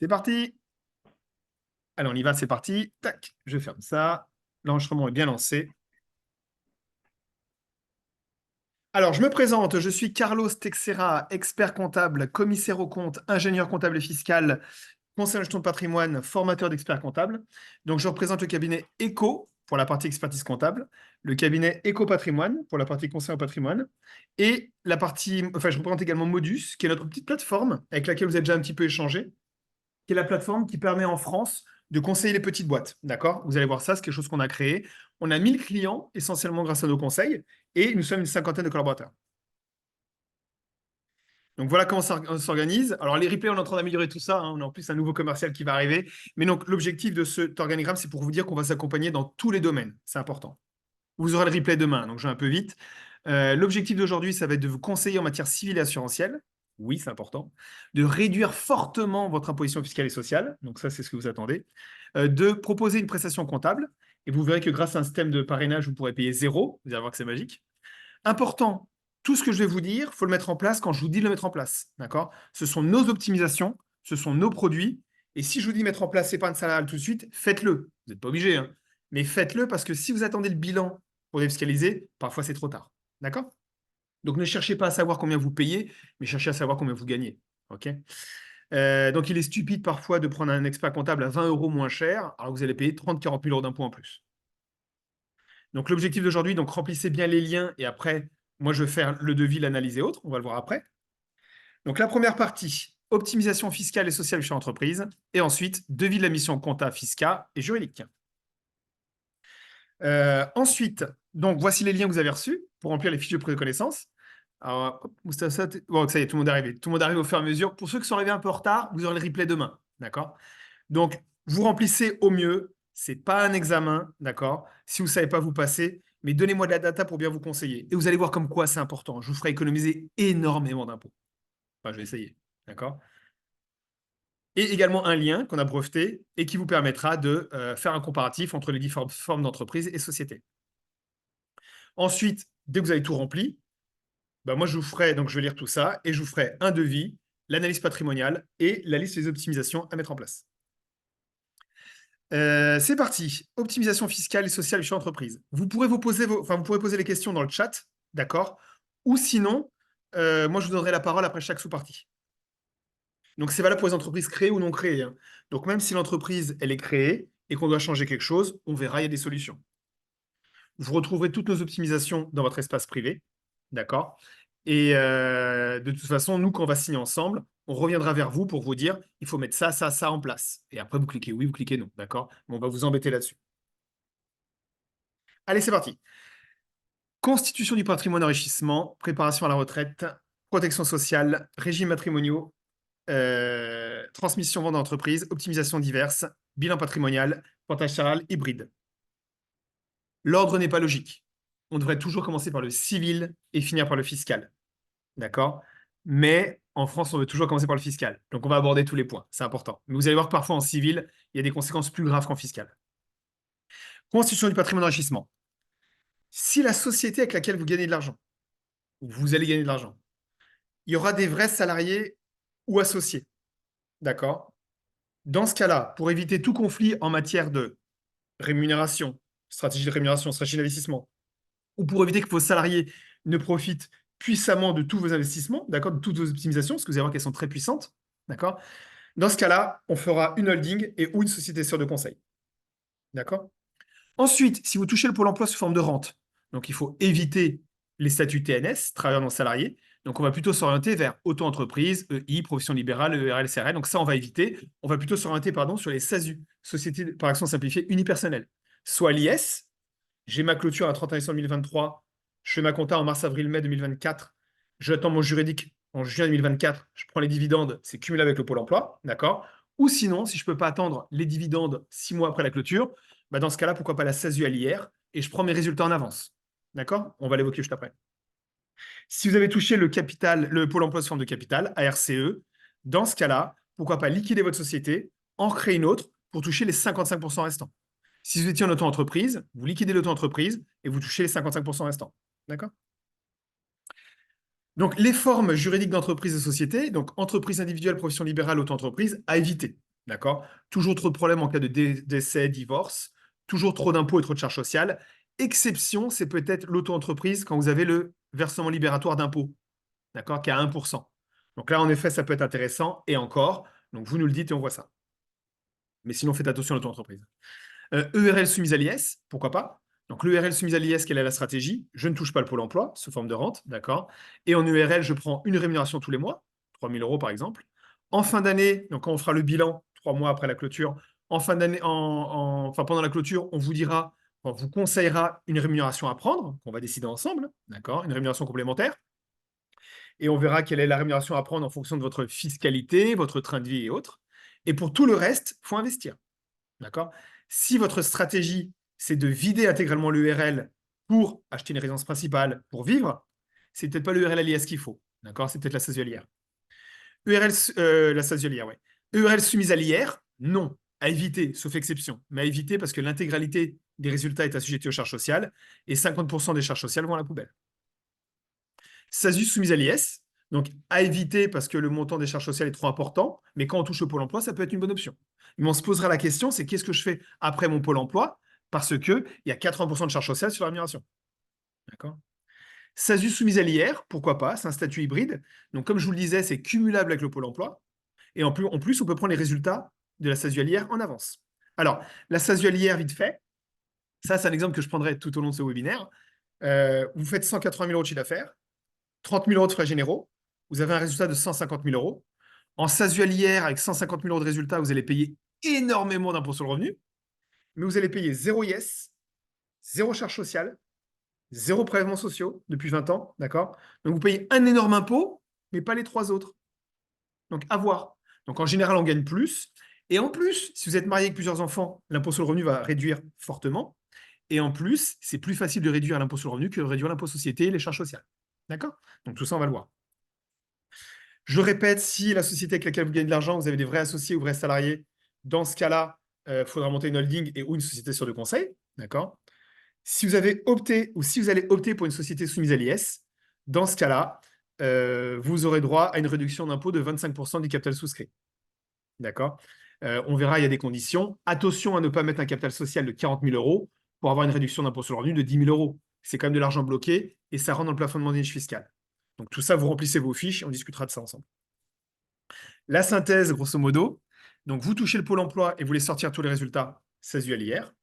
C'est parti. Allez, on y va, c'est parti. Tac, je ferme ça. L'enregistrement est bien lancé. Alors, je me présente, je suis Carlos Texera, expert comptable, commissaire aux comptes, ingénieur comptable et fiscal, conseiller en gestion de patrimoine, formateur d'experts comptables. Donc, je représente le cabinet ECO pour la partie expertise comptable, le cabinet ECO Patrimoine pour la partie conseil en patrimoine, et la partie, enfin, je représente également Modus, qui est notre petite plateforme avec laquelle vous avez déjà un petit peu échangé, qui est la plateforme qui permet en France de conseiller les petites boîtes. D'accord? Vous allez voir ça, c'est quelque chose qu'on a créé. On a 1000 clients, essentiellement grâce à nos conseils, et nous sommes une cinquantaine de collaborateurs. Donc voilà comment ça s'organise. Alors les replays, on est en train d'améliorer tout ça, hein. On a en plus un nouveau commercial qui va arriver. Mais donc l'objectif de cet organigramme, c'est pour vous dire qu'on va s'accompagner dans tous les domaines. C'est important. Vous aurez le replay demain, donc je vais un peu vite. L'objectif d'aujourd'hui, ça va être de vous conseiller en matière civile et assurantielle. Oui, c'est important. De réduire fortement votre imposition fiscale et sociale. Donc ça, c'est ce que vous attendez. De proposer une prestation comptable. Et vous verrez que grâce à un système de parrainage, vous pourrez payer zéro. Vous allez voir que c'est magique. Important, tout ce que je vais vous dire, il faut le mettre en place quand je vous dis de le mettre en place. D'accord? Ce sont nos optimisations, ce sont nos produits. Et si je vous dis mettre en place épargne salariale tout de suite, faites-le. Vous n'êtes pas obligé, hein. Mais faites-le parce que si vous attendez le bilan pour défiscaliser, parfois c'est trop tard. D'accord? Donc ne cherchez pas à savoir combien vous payez, mais cherchez à savoir combien vous gagnez. OK? Donc il est stupide parfois de prendre un expert comptable à 20 euros moins cher, alors que vous allez payer 30-40 000 euros d'impôts en plus. Donc l'objectif d'aujourd'hui, donc remplissez bien les liens et après, moi je vais faire le devis, l'analyse et autres, on va le voir après. Donc la première partie, optimisation fiscale et sociale chez l'entreprise, et ensuite devis de la mission compta, fiscale et juridique. Ensuite, donc voici les liens que vous avez reçus pour remplir les fiches de prise de connaissance. Alors, hop, Moustapha, bon, ça y est, tout le monde est arrivé. Tout le monde arrive au fur et à mesure. Pour ceux qui sont arrivés un peu en retard, vous aurez le replay demain. D'accord? Donc, vous remplissez au mieux. C'est pas un examen. D'accord? Si vous ne savez pas, vous passez. Mais donnez-moi de la data pour bien vous conseiller. Et vous allez voir comme quoi c'est important. Je vous ferai économiser énormément d'impôts. Enfin, je vais essayer. D'accord? Et également un lien qu'on a breveté et qui vous permettra de faire un comparatif entre les différentes formes d'entreprise et sociétés. Ensuite, dès que vous avez tout rempli, bah moi, je vous ferai, donc je vais lire tout ça, et je vous ferai un devis, l'analyse patrimoniale et la liste des optimisations à mettre en place. C'est parti. Optimisation fiscale et sociale chez l'entreprise. Vous pourrez vous poser, vous pourrez poser les questions dans le chat, d'accord? Ou sinon, moi, je vous donnerai la parole après chaque sous-partie. Donc, c'est valable pour les entreprises créées ou non créées, hein. Donc, même si l'entreprise, elle est créée et qu'on doit changer quelque chose, on verra, il y a des solutions. Vous retrouverez toutes nos optimisations dans votre espace privé. D'accord? Et de toute façon, nous, quand on va signer ensemble, on reviendra vers vous pour vous dire, il faut mettre ça, ça, ça en place. Et après, vous cliquez oui, vous cliquez non. D'accord? Mais on va vous embêter là-dessus. Allez, c'est parti. Constitution du patrimoine enrichissement, préparation à la retraite, protection sociale, régimes matrimoniaux, transmission vente d'entreprise, optimisation diverses, bilan patrimonial, portage salarial hybride. L'ordre n'est pas logique. On devrait toujours commencer par le civil et finir par le fiscal. D'accord? Mais en France, on veut toujours commencer par le fiscal. Donc, on va aborder tous les points. C'est important. Mais vous allez voir que parfois, en civil, il y a des conséquences plus graves qu'en fiscal. Constitution du patrimoine d'enrichissement. Si la société avec laquelle vous gagnez de l'argent, ou vous allez gagner de l'argent, il y aura des vrais salariés ou associés. D'accord? Dans ce cas-là, pour éviter tout conflit en matière de rémunération, stratégie de rémunération, stratégie d'investissement, ou pour éviter que vos salariés ne profitent puissamment de tous vos investissements, d'accord, de toutes vos optimisations, parce que vous allez voir qu'elles sont très puissantes, d'accord. Dans ce cas-là, on fera une holding et ou une société sœur de conseil, d'accord. Ensuite, si vous touchez le pôle emploi sous forme de rente, donc il faut éviter les statuts TNS, travailleurs non salariés. Donc on va plutôt s'orienter vers auto-entreprise, EI, profession libérale, ERL, CRL. Donc ça, on va éviter. On va plutôt s'orienter, pardon, sur les SASU, sociétés par action simplifiée unipersonnelle, soit l'IS. J'ai ma clôture à 31 décembre 2023. Je fais ma compta en mars-avril-mai 2024. J'attends mon juridique en juin 2024. Je prends les dividendes. C'est cumulé avec le Pôle emploi. D'accord? Ou sinon, si je ne peux pas attendre les dividendes 6 mois après la clôture, bah dans ce cas-là, pourquoi pas la SASU à l'IR et je prends mes résultats en avance. D'accord? On va l'évoquer juste après. Si vous avez touché le capital, le Pôle emploi sous forme de capital, ARCE, dans ce cas-là, pourquoi pas liquider votre société, en recréer une autre pour toucher les 55% restants. Si vous étiez en auto-entreprise, vous liquidez l'auto-entreprise et vous touchez les 55% restants. D'accord? Donc, les formes juridiques d'entreprise et société, donc entreprise individuelle, profession libérale, auto-entreprise, à éviter. D'accord? Toujours trop de problèmes en cas de décès, divorce, toujours trop d'impôts et trop de charges sociales. Exception, c'est peut-être l'auto-entreprise quand vous avez le versement libératoire d'impôts, d'accord, qui est à 1%. Donc là, en effet, ça peut être intéressant. Et encore, donc vous nous le dites et on voit ça. Mais sinon, faites attention à l'auto-entreprise. EURL soumise à l'IS, pourquoi pas? Donc l'URL soumise à l'IS, quelle est la stratégie? Je ne touche pas le pôle emploi sous forme de rente, d'accord? Et en URL, je prends une rémunération tous les mois, 3 000 € par exemple. En fin d'année, donc quand on fera le bilan, 3 mois après la clôture, en fin d'année, enfin pendant la clôture, on vous dira, on vous conseillera une rémunération à prendre, qu'on va décider ensemble, d'accord? Une rémunération complémentaire. Et on verra quelle est la rémunération à prendre en fonction de votre fiscalité, votre train de vie et autres. Et pour tout le reste, il faut investir. D'accord? Si votre stratégie, c'est de vider intégralement l'URL pour acheter une résidence principale, pour vivre, c'est peut-être pas l'URL alias qu'il faut. D'accord? C'est peut-être la saisonnière. URL, la saisonnière, ouais. URL soumise à l'IR, non. À éviter, sauf exception. Mais à éviter parce que l'intégralité des résultats est assujettie aux charges sociales et 50% des charges sociales vont à la poubelle. SASU soumise à l'IS, donc à éviter parce que le montant des charges sociales est trop important, mais quand on touche au Pôle emploi, ça peut être une bonne option. Mais on se posera la question, c'est qu'est-ce que je fais après mon Pôle emploi? Parce qu'il y a 80% de charges sociales sur la rémunération. D'accord? SASU soumise à l'IR, pourquoi pas? C'est un statut hybride. Donc, comme je vous le disais, c'est cumulable avec le Pôle emploi. Et en plus, on peut prendre les résultats de la SASU à l'IR en avance. Alors, la SASU à l'IR, vite fait, ça, c'est un exemple que je prendrai tout au long de ce webinaire. Vous faites 180 000 € de chiffre d'affaires, 30 000 € de frais généraux, vous avez un résultat de 150 000 €. En SASUAL avec 150 000 € de résultats, vous allez payer énormément d'impôts sur le revenu, mais vous allez payer zéro IS, zéro charge sociale, zéro prélèvements sociaux depuis 20 ans, d'accord? Donc vous payez un énorme impôt, mais pas les trois autres. Donc à voir. Donc en général, on gagne plus. Et en plus, si vous êtes marié avec plusieurs enfants, l'impôt sur le revenu va réduire fortement. Et en plus, c'est plus facile de réduire l'impôt sur le revenu que de réduire l'impôt société et les charges sociales. D'accord? Donc tout ça, on va le voir. Je répète, si la société avec laquelle vous gagnez de l'argent, vous avez des vrais associés ou vrais salariés, dans ce cas-là, il faudra monter une holding et ou une société sur de conseil. D'accord? Si vous avez opté ou si vous allez opter pour une société soumise à l'IS, dans ce cas-là, vous aurez droit à une réduction d'impôt de 25% du capital souscrit. D'accord? On verra, il y a des conditions. Attention à ne pas mettre un capital social de 40 000 € pour avoir une réduction d'impôt sur le revenu de 10 000 €. C'est quand même de l'argent bloqué et ça rentre dans le plafonnement des niches fiscales. Donc tout ça, vous remplissez vos fiches et on discutera de ça ensemble. La synthèse, grosso modo, donc vous touchez le pôle emploi et vous voulez sortir tous les résultats, SASU-LIR.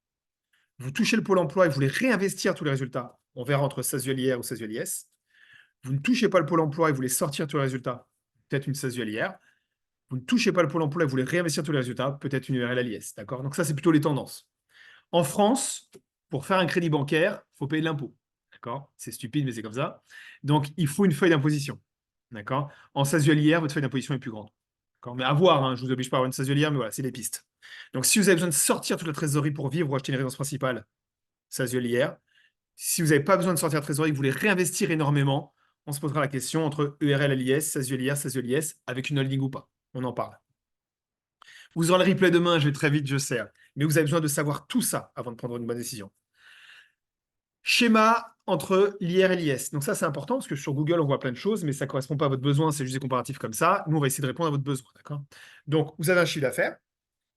Vous touchez le pôle emploi et vous voulez réinvestir tous les résultats, on verra entre SASU-LIR ou SASU-LIS. Vous ne touchez pas le pôle emploi et vous voulez sortir tous les résultats, peut-être une SASU-LIR. Vous ne touchez pas le pôle emploi et vous voulez réinvestir tous les résultats, peut-être une URL LIS. D'accord? Donc ça, c'est plutôt les tendances. En France, pour faire un crédit bancaire, il faut payer de l'impôt. D'accord? C'est stupide, mais c'est comme ça. Donc, il faut une feuille d'imposition. D'accord? En SASU-LIR, votre feuille d'imposition est plus grande. Mais à voir, hein, je ne vous oblige pas à avoir une SASU-LIR, mais voilà, c'est les pistes. Donc, si vous avez besoin de sortir toute la trésorerie pour vivre ou acheter une résidence principale, SASU-LIR. Si vous n'avez pas besoin de sortir la trésorerie, que vous voulez réinvestir énormément, on se posera la question entre URL LIS, SASU-LIR, SASU-LIS, avec une holding ou pas. On en parle. Vous aurez le replay demain, je vais très vite, je sais. Mais vous avez besoin de savoir tout ça avant de prendre une bonne décision. Schéma entre l'IR et l'IS. Donc ça, c'est important parce que sur Google, on voit plein de choses, mais ça ne correspond pas à votre besoin, c'est juste des comparatifs comme ça. Nous, on va essayer de répondre à votre besoin. D'accord? Donc, vous avez un chiffre d'affaires,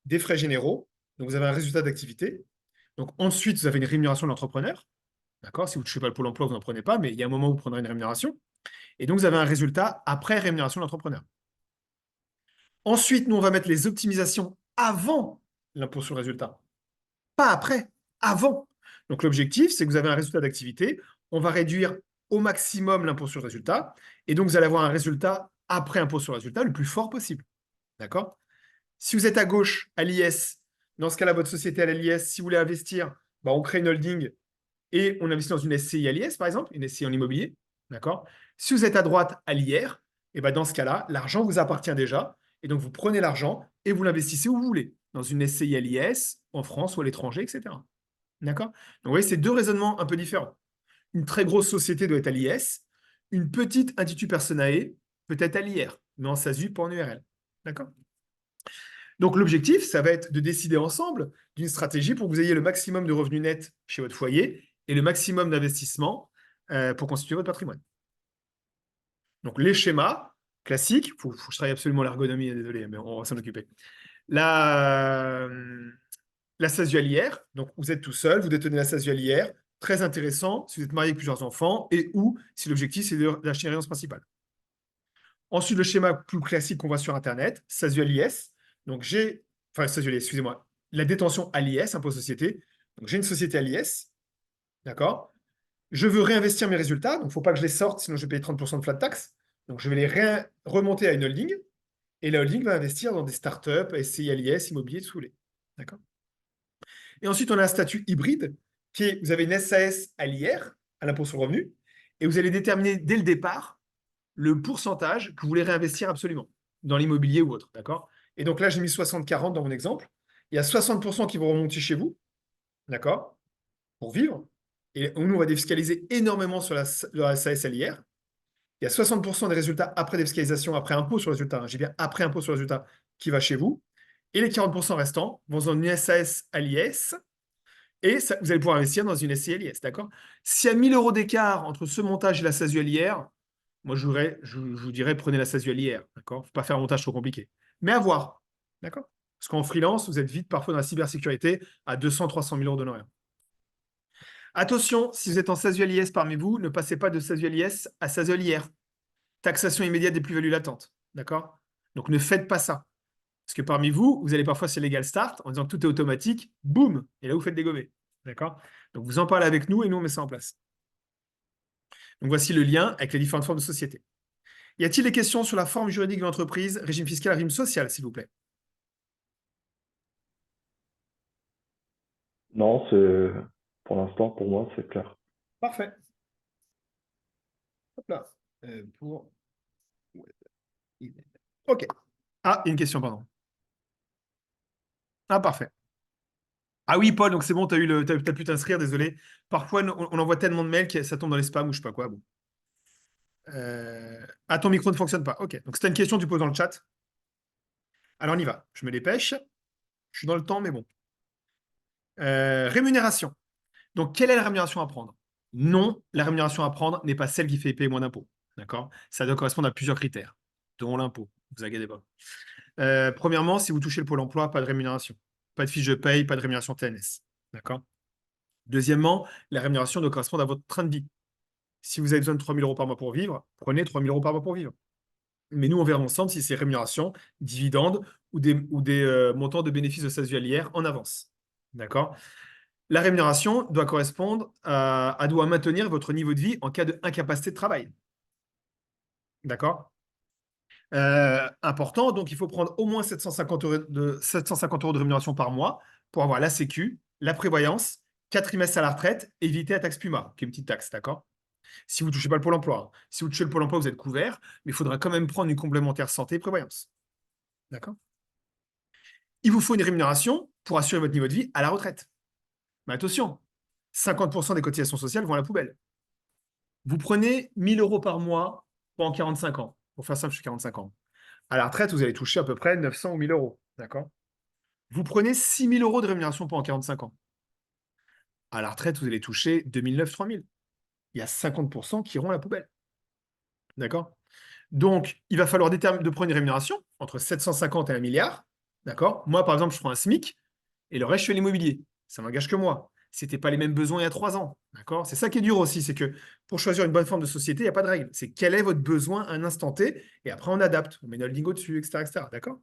des frais généraux, donc vous avez un résultat d'activité. Donc ensuite, vous avez une rémunération de l'entrepreneur. D'accord? Si vous ne touchez pas le pôle emploi, vous n'en prenez pas, mais il y a un moment où vous prendrez une rémunération. Et donc, vous avez un résultat après rémunération de l'entrepreneur. Ensuite, nous, on va mettre les optimisations avant l'impôt sur le résultat. Pas après, avant. Donc, l'objectif, c'est que vous avez un résultat d'activité. On va réduire au maximum l'impôt sur le résultat. Et donc, vous allez avoir un résultat après impôt sur le résultat le plus fort possible. D'accord? Si vous êtes à gauche, à l'IS, dans ce cas-là, votre société à l'IS, si vous voulez investir, bah, on crée une holding et on investit dans une SCI à l'IS, par exemple, une SCI en immobilier. D'accord? Si vous êtes à droite, à l'IR, et ben dans ce cas-là, l'argent vous appartient déjà. Et donc, vous prenez l'argent et vous l'investissez où vous voulez, dans une SCI à l'IS, en France ou à l'étranger, etc. D'accord? Donc, vous voyez, c'est deux raisonnements un peu différents. Une très grosse société doit être à l'IS, une petite institut personae peut être à l'IR, mais en SASU, pas en URL. D'accord? Donc, l'objectif, ça va être de décider ensemble d'une stratégie pour que vous ayez le maximum de revenus nets chez votre foyer et le maximum d'investissement pour constituer votre patrimoine. Donc, les schémas classiques, il faut que je travaille absolument l'ergonomie, désolé, mais on va s'en occuper. La, la SASU LIR, donc vous êtes tout seul, vous détenez la SASU LIR, très intéressant si vous êtes marié avec plusieurs enfants et ou si l'objectif c'est d'acheter une résidence principale. Ensuite, le schéma plus classique qu'on voit sur Internet, SASU LIS. Donc enfin SASU LIS, excusez-moi, la détention à l'IS, impôt société. Donc j'ai une société à l'IS, d'accord? Je veux réinvestir mes résultats, donc il ne faut pas que je les sorte, sinon je vais payer 30% de flat tax. Donc je vais les remonter à une holding, et la holding va investir dans des startups, SCI, LIS, immobilier, tout les. D'accord? Et ensuite, on a un statut hybride, qui est, vous avez une SAS à l'IR, à l'impôt sur le revenu, et vous allez déterminer dès le départ le pourcentage que vous voulez réinvestir absolument, dans l'immobilier ou autre. D'accord? Et donc là, j'ai mis 60-40 dans mon exemple. Il y a 60% qui vont remonter chez vous, d'accord? Pour vivre. Et nous, on va défiscaliser énormément sur la SAS LIR. Il y a 60% des résultats après défiscalisation, après impôt sur le résultat, hein, j'ai bien après impôt sur le résultat, qui va chez vous. Et les 40% restants vont dans une SAS à l'IS. Et ça, vous allez pouvoir investir dans une SCI LIS, d'accord? S'il y a 1000 euros d'écart entre ce montage et la SASU LIR, moi, je vous dirais, prenez la SASU LIR, d'accord? Il ne faut pas faire un montage trop compliqué. Mais à voir, d'accord? Parce qu'en freelance, vous êtes vite parfois dans la cybersécurité à 200-300 000 euros d'honoraires. Attention, si vous êtes en SASU LIS parmi vous, ne passez pas de SASU LIS à SASU LIR. Taxation immédiate des plus-values latentes, d'accord? Donc ne faites pas ça. Parce que parmi vous, vous allez parfois sur Legal Start en disant que tout est automatique, boum, et là vous faites dégommer. D'accord? Donc vous en parlez avec nous et nous on met ça en place. Donc voici le lien avec les différentes formes de société. Y a-t-il des questions sur la forme juridique de l'entreprise, régime fiscal, régime social, s'il vous plaît? Non, pour l'instant, pour moi, c'est clair. Parfait. Hop là. Pour... OK. Ah, une question, pardon. Ah, parfait. Ah oui, Paul, donc c'est bon, tu as pu t'inscrire, désolé. Parfois, on envoie tellement de mails que ça tombe dans les spams ou je sais pas quoi. Bon. Ah, ton micro ne fonctionne pas. OK. Donc, si tu as une question, tu poses dans le chat. Alors, on y va. Je me dépêche. Je suis dans le temps, mais bon. Rémunération. Donc, quelle est la rémunération à prendre? Non, la rémunération à prendre n'est pas celle qui fait payer moins d'impôts. D'accord? Ça doit correspondre à plusieurs critères, dont l'impôt. Ne vous inquiétez pas. Premièrement, si vous touchez le Pôle emploi, pas de rémunération. Pas de fiche de paye, pas de rémunération TNS. D'accord? Deuxièmement, la rémunération doit correspondre à votre train de vie. Si vous avez besoin de 3 000 euros par mois pour vivre, prenez 3 000 euros par mois pour vivre. Mais nous, on verra ensemble si c'est rémunération, dividendes ou des montants de bénéfices de SASU en avance. D'accord? La rémunération doit correspondre doit maintenir votre niveau de vie en cas d'incapacité de travail. D'accord? Important, donc il faut prendre au moins 750 euros de rémunération par mois pour avoir la Sécu, la prévoyance, 4 trimestres à la retraite, éviter la taxe PUMA, qui est une petite taxe, d'accord? Si vous ne touchez pas le Pôle emploi. Hein. Si vous touchez le Pôle emploi, vous êtes couvert, mais il faudra quand même prendre une complémentaire santé et prévoyance. D'accord? Il vous faut une rémunération pour assurer votre niveau de vie à la retraite. Mais attention, 50% des cotisations sociales vont à la poubelle. Vous prenez 1000 euros par mois pendant 45 ans. Pour faire simple, je suis 45 ans. À la retraite, vous allez toucher à peu près 900 ou 1000 euros. D'accord? Vous prenez 6000 euros de rémunération pendant 45 ans. À la retraite, vous allez toucher 2009, 3000. Il y a 50% qui iront à la poubelle. D'accord? Donc, il va falloir déterminer de prendre une rémunération entre 750 et 1 milliard. D'accord? Moi, par exemple, je prends un SMIC et le reste, je fais l'immobilier. Ça n'engage que moi. C'était pas les mêmes besoins il y a 3 ans. D'accord? C'est ça qui est dur aussi, c'est que pour choisir une bonne forme de société, il n'y a pas de règle. C'est quel est votre besoin à un instant T et après on adapte. On met une holding au-dessus, etc., etc. D'accord?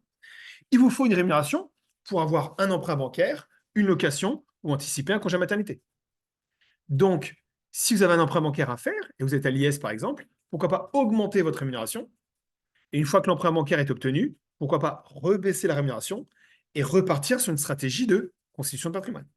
Il vous faut une rémunération pour avoir un emprunt bancaire, une location ou anticiper un congé maternité. Donc, si vous avez un emprunt bancaire à faire et vous êtes à l'IS par exemple, pourquoi pas augmenter votre rémunération. Et une fois que l'emprunt bancaire est obtenu, pourquoi pas rebaisser la rémunération et repartir sur une stratégie de constitution de patrimoine.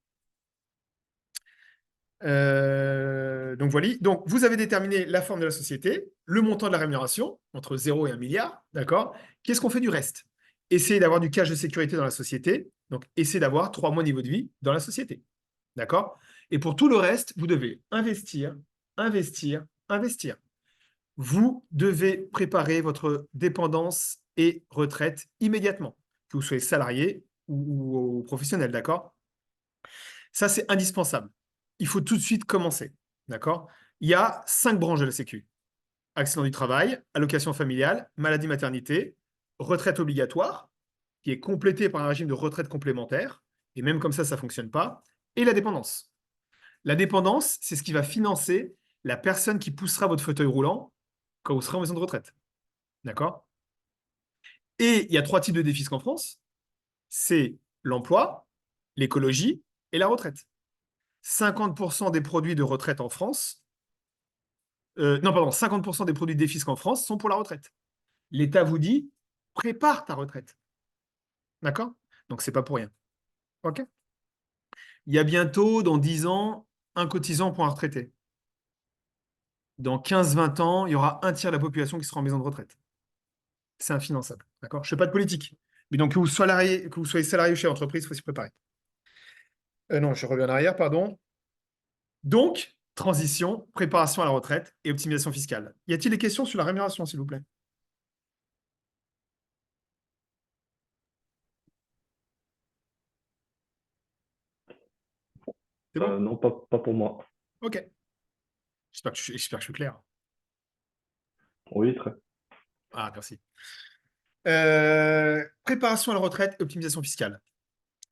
Donc voilà. Donc vous avez déterminé la forme de la société, le montant de la rémunération, entre 0 et 1 milliard, d'accord? Qu'est-ce qu'on fait du reste? Essayez d'avoir du cash de sécurité dans la société, donc essayez d'avoir 3 mois de niveau de vie dans la société, d'accord? Et pour tout le reste, vous devez investir, investir, investir. Vous devez préparer votre dépendance et retraite immédiatement, que vous soyez salarié ou professionnel, d'accord? Ça, c'est indispensable. Il faut tout de suite commencer, d'accord? Il y a 5 branches de la Sécu. Accident du travail, allocation familiale, maladie maternité, retraite obligatoire qui est complété par un régime de retraite complémentaire, et même comme ça ne fonctionne pas, et la dépendance. La dépendance, c'est ce qui va financer la personne qui poussera votre fauteuil roulant quand vous serez en maison de retraite. D'accord? Et il y a 3 types de défis en France. C'est l'emploi, l'écologie et la retraite. 50% des produits de retraite en France, non, pardon, 50% des produits de défisque en France sont pour la retraite. L'État vous dit, prépare ta retraite. D'accord? Donc, c'est pas pour rien. OK? Il y a bientôt, dans 10 ans, un cotisant pour un retraité. Dans 15-20 ans, il y aura un tiers de la population qui sera en maison de retraite. C'est infinançable. D'accord? Je ne fais pas de politique. Mais donc, que vous soyez salarié chez l'entreprise, il faut s'y préparer. Non, je reviens en arrière, pardon. Donc, transition, préparation à la retraite et optimisation fiscale. Y a-t-il des questions sur la rémunération, s'il vous plaît? C'est bon? Non, pas pour moi. OK. J'espère que je suis clair. Oui, très. Ah, merci. Préparation à la retraite et optimisation fiscale.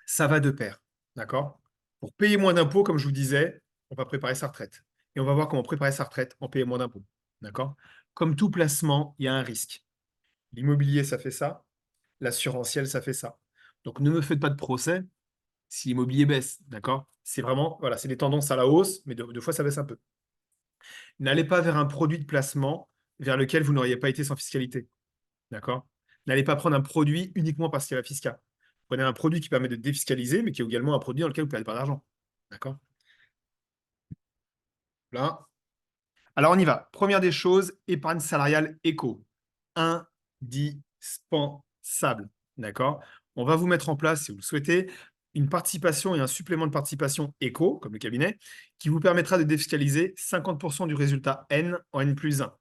Ça va de pair. D'accord? Pour payer moins d'impôts, comme je vous disais, on va préparer sa retraite. Et on va voir comment préparer sa retraite en payant moins d'impôts. D'accord? Comme tout placement, il y a un risque. L'immobilier, ça fait ça. L'assurantiel, ça fait ça. Donc, ne me faites pas de procès si l'immobilier baisse. D'accord? C'est vraiment, voilà, c'est des tendances à la hausse, mais deux fois, ça baisse un peu. N'allez pas vers un produit de placement vers lequel vous n'auriez pas été sans fiscalité. D'accord? N'allez pas prendre un produit uniquement parce qu'il y a la fiscale. Prenez un produit qui permet de défiscaliser, mais qui est également un produit dans lequel vous ne perdez pas d'argent. D'accord? Là. Alors, on y va. Première des choses, épargne salariale éco. Indispensable. D'accord? On va vous mettre en place, si vous le souhaitez, une participation et un supplément de participation éco, comme le cabinet, qui vous permettra de défiscaliser 50% du résultat N en N plus 1.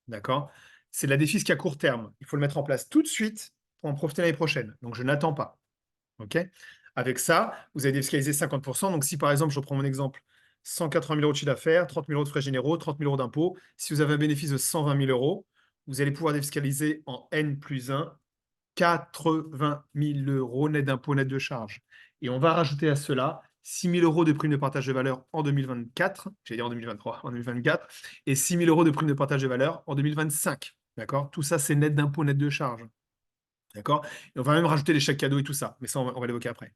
D'accord? C'est de la défisque à court terme. Il faut le mettre en place tout de suite pour en profiter l'année prochaine. Donc, je n'attends pas. OK? Avec ça, vous avez défiscalisé 50%. Donc, si par exemple, je reprends mon exemple, 180 000 euros de chiffre d'affaires, 30 000 euros de frais généraux, 30 000 euros d'impôts, si vous avez un bénéfice de 120 000 euros, vous allez pouvoir défiscaliser en N plus 1 80 000 euros net d'impôts, net de charges. Et on va rajouter à cela 6 000 euros de prime de partage de valeur en 2024, j'allais dire en 2023, en 2024, et 6 000 euros de prime de partage de valeur en 2025. D'accord? Tout ça, c'est net d'impôts, net de charges. D'accord? Et on va même rajouter les chèques cadeaux et tout ça, mais ça, on va l'évoquer après.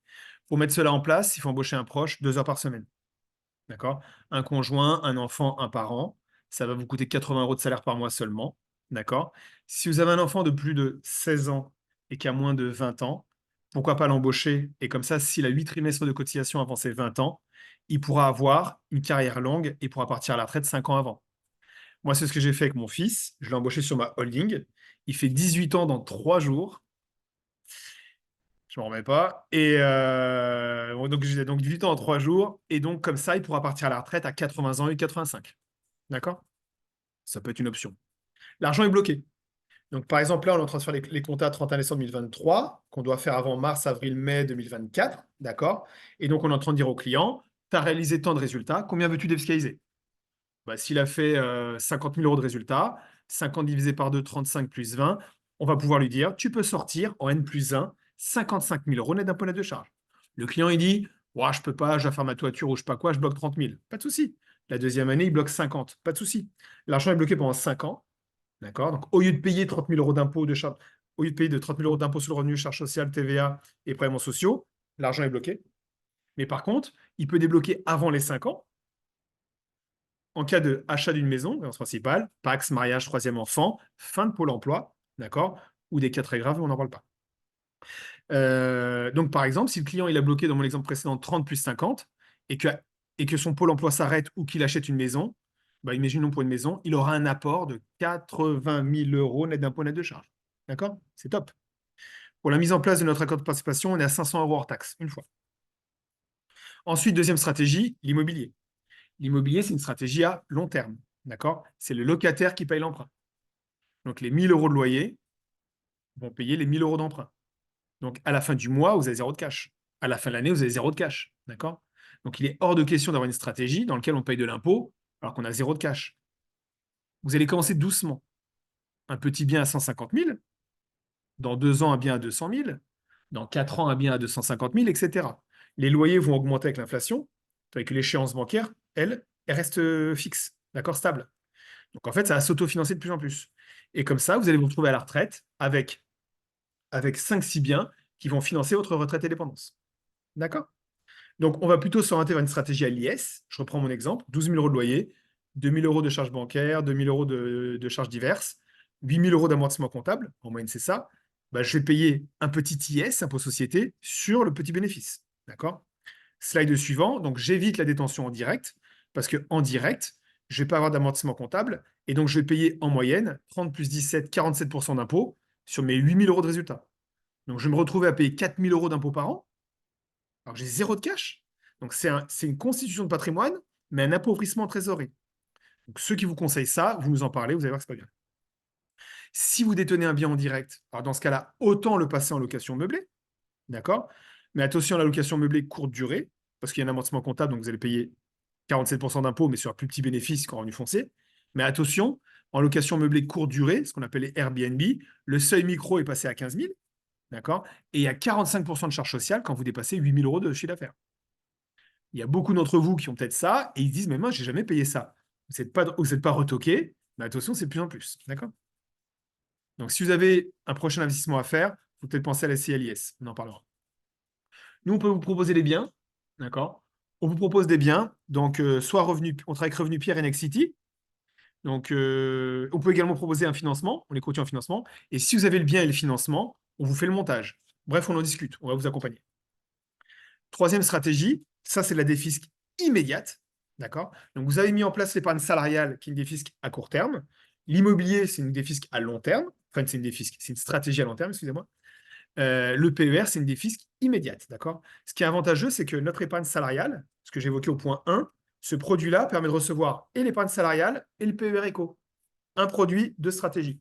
Pour mettre cela en place, il faut embaucher un proche 2 heures par semaine. D'accord? Un conjoint, un enfant, un parent. Ça va vous coûter 80 euros de salaire par mois seulement. D'accord? Si vous avez un enfant de plus de 16 ans et qui a moins de 20 ans, pourquoi pas l'embaucher? Et comme ça, s'il a 8 trimestres de cotisation avant ses 20 ans, il pourra avoir une carrière longue et pourra partir à la retraite 5 ans avant. Moi, c'est ce que j'ai fait avec mon fils. Je l'ai embauché sur ma holding. Il fait 18 ans dans 3 jours. Je m'en remets pas. Et donc, j'ai donc 18 ans en 3 jours. Et donc, comme ça, il pourra partir à la retraite à 80 ans et 85. D'accord? Ça peut être une option. L'argent est bloqué. Donc, par exemple, là, on est en train de faire les comptes 31 décembre 2023, qu'on doit faire avant mars, avril, mai 2024. D'accord? Et donc, on est en train de dire au client, tu as réalisé tant de résultats, combien veux-tu défiscaliser? Bah, s'il a fait 50 000 euros de résultats, 50 divisé par 2, 35 plus 20, on va pouvoir lui dire, tu peux sortir en N plus 1, 55 000 euros net d'impôt net de charge. Le client, il dit, ouais, je peux pas, je dois faire ma toiture ou je sais pas quoi, je bloque 30 000. Pas de souci. La deuxième année, il bloque 50. Pas de souci. L'argent est bloqué pendant 5 ans. D'accord? Donc, au lieu de payer 30 000 euros d'impôt de charge, au lieu de payer de 30 000 euros d'impôt sur le revenu, charges sociales, TVA et prélèvements sociaux, l'argent est bloqué. Mais par contre, il peut débloquer avant les 5 ans en cas de achat d'une maison, résidence principale, Pax, mariage, troisième enfant, fin de Pôle emploi, d'accord? Ou des cas très graves, on n'en parle pas. Donc, par exemple, si le client il a bloqué dans mon exemple précédent 30 plus 50 et que son Pôle emploi s'arrête ou qu'il achète une maison, bah, imaginons pour une maison, il aura un apport de 80 000 euros net d'impôt net de charge. D'accord? C'est top. Pour la mise en place de notre accord de participation, on est à 500 euros hors taxe, une fois. Ensuite, deuxième stratégie, l'immobilier. L'immobilier, c'est une stratégie à long terme. D'accord? C'est le locataire qui paye l'emprunt. Donc, les 1 000 euros de loyer vont payer les 1 000 euros d'emprunt. Donc, à la fin du mois, vous avez zéro de cash. À la fin de l'année, vous avez zéro de cash. D'accord? Donc, il est hors de question d'avoir une stratégie dans laquelle on paye de l'impôt alors qu'on a zéro de cash. Vous allez commencer doucement. Un petit bien à 150 000, dans 2 ans, un bien à 200 000. Dans 4 ans, un bien à 250 000, etc. Les loyers vont augmenter avec l'inflation, avec l'échéance bancaire, elle reste fixe, d'accord, stable. Donc en fait, ça va s'autofinancer de plus en plus. Et comme ça, vous allez vous retrouver à la retraite avec 5-6 biens qui vont financer votre retraite et dépendance. D'accord? Donc, on va plutôt s'orienter vers une stratégie à l'IS. Je reprends mon exemple, 12 000 euros de loyer, 2 000 euros de charges bancaires, 2 000 euros de charges diverses, 8 000 euros d'amortissement comptable, en moyenne c'est ça. Bah, je vais payer un petit IS, impôt société, sur le petit bénéfice. D'accord? Slide suivant, donc j'évite la détention en direct, parce qu'en direct, je ne vais pas avoir d'amortissement comptable, et donc je vais payer en moyenne 30 plus 17, 47% d'impôts sur mes 8 000 euros de résultat. Donc je vais me retrouver à payer 4 000 euros d'impôts par an, alors j'ai zéro de cash. Donc c'est une constitution de patrimoine, mais un appauvrissement en trésorerie. Donc ceux qui vous conseillent ça, vous nous en parlez, vous allez voir que c'est pas bien. Si vous détenez un bien en direct, alors dans ce cas-là, autant le passer en location meublée, d'accord? Mais attention à la location meublée courte durée, parce qu'il y a un amortissement comptable, donc vous allez payer 47% d'impôts, mais sur un plus petit bénéfice qu'en revenu foncier. Mais attention, en location meublée courte durée, ce qu'on appelle les Airbnb, le seuil micro est passé à 15 000, d'accord? Et il y a 45% de charges sociales quand vous dépassez 8 000 euros de chiffre d'affaires. Il y a beaucoup d'entre vous qui ont peut-être ça et ils se disent, mais moi, j'ai jamais payé ça. Vous n'êtes pas retoqué, mais attention, c'est de plus en plus. D'accord? Donc, si vous avez un prochain investissement à faire, il faut peut-être penser à la CLIS. On en parlera. Nous, on peut vous proposer des biens. D'accord? On vous propose des biens. Donc, soit revenu, on travaille avec Revenu Pierre et Nexity. Donc, on peut également proposer un financement. On les courtiers en financement. Et si vous avez le bien et le financement, on vous fait le montage. Bref, on en discute. On va vous accompagner. Troisième stratégie, ça c'est la défisque immédiate. D'accord? Donc vous avez mis en place l'épargne salariale qui est une défisque à court terme. L'immobilier, c'est une défisque à long terme. Enfin, c'est une défisque, c'est une stratégie à long terme, excusez-moi. Le PER, c'est une défisque immédiate. D'accord? Ce qui est avantageux, c'est que notre épargne salariale, ce que j'évoquais au point 1, ce produit-là permet de recevoir et l'épargne salariale et le PER éco. Un produit de stratégie.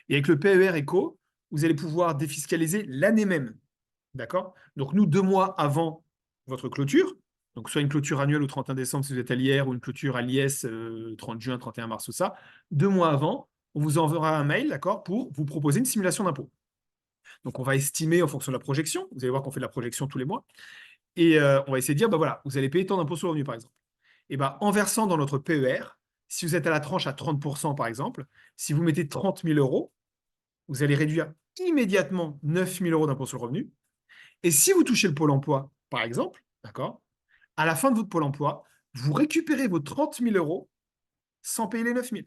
Et avec le PER éco, vous allez pouvoir défiscaliser l'année même. D'accord? Donc, nous, 2 mois avant votre clôture, donc soit une clôture annuelle au 31 décembre si vous êtes à l'IR ou une clôture à l'IS 30 juin, 31 mars ou ça, 2 mois avant, on vous enverra un mail, d'accord, pour vous proposer une simulation d'impôt. Donc, on va estimer en fonction de la projection. Vous allez voir qu'on fait de la projection tous les mois. Et on va essayer de dire, bah voilà, vous allez payer tant d'impôts sur le revenu, par exemple. Et bah, en versant dans notre PER, si vous êtes à la tranche à 30%, par exemple, si vous mettez 30 000 euros, vous allez réduire immédiatement 9 000 euros d'impôt sur le revenu. Et si vous touchez le Pôle emploi, par exemple, d'accord, à la fin de votre Pôle emploi, vous récupérez vos 30 000 euros sans payer les 9 000.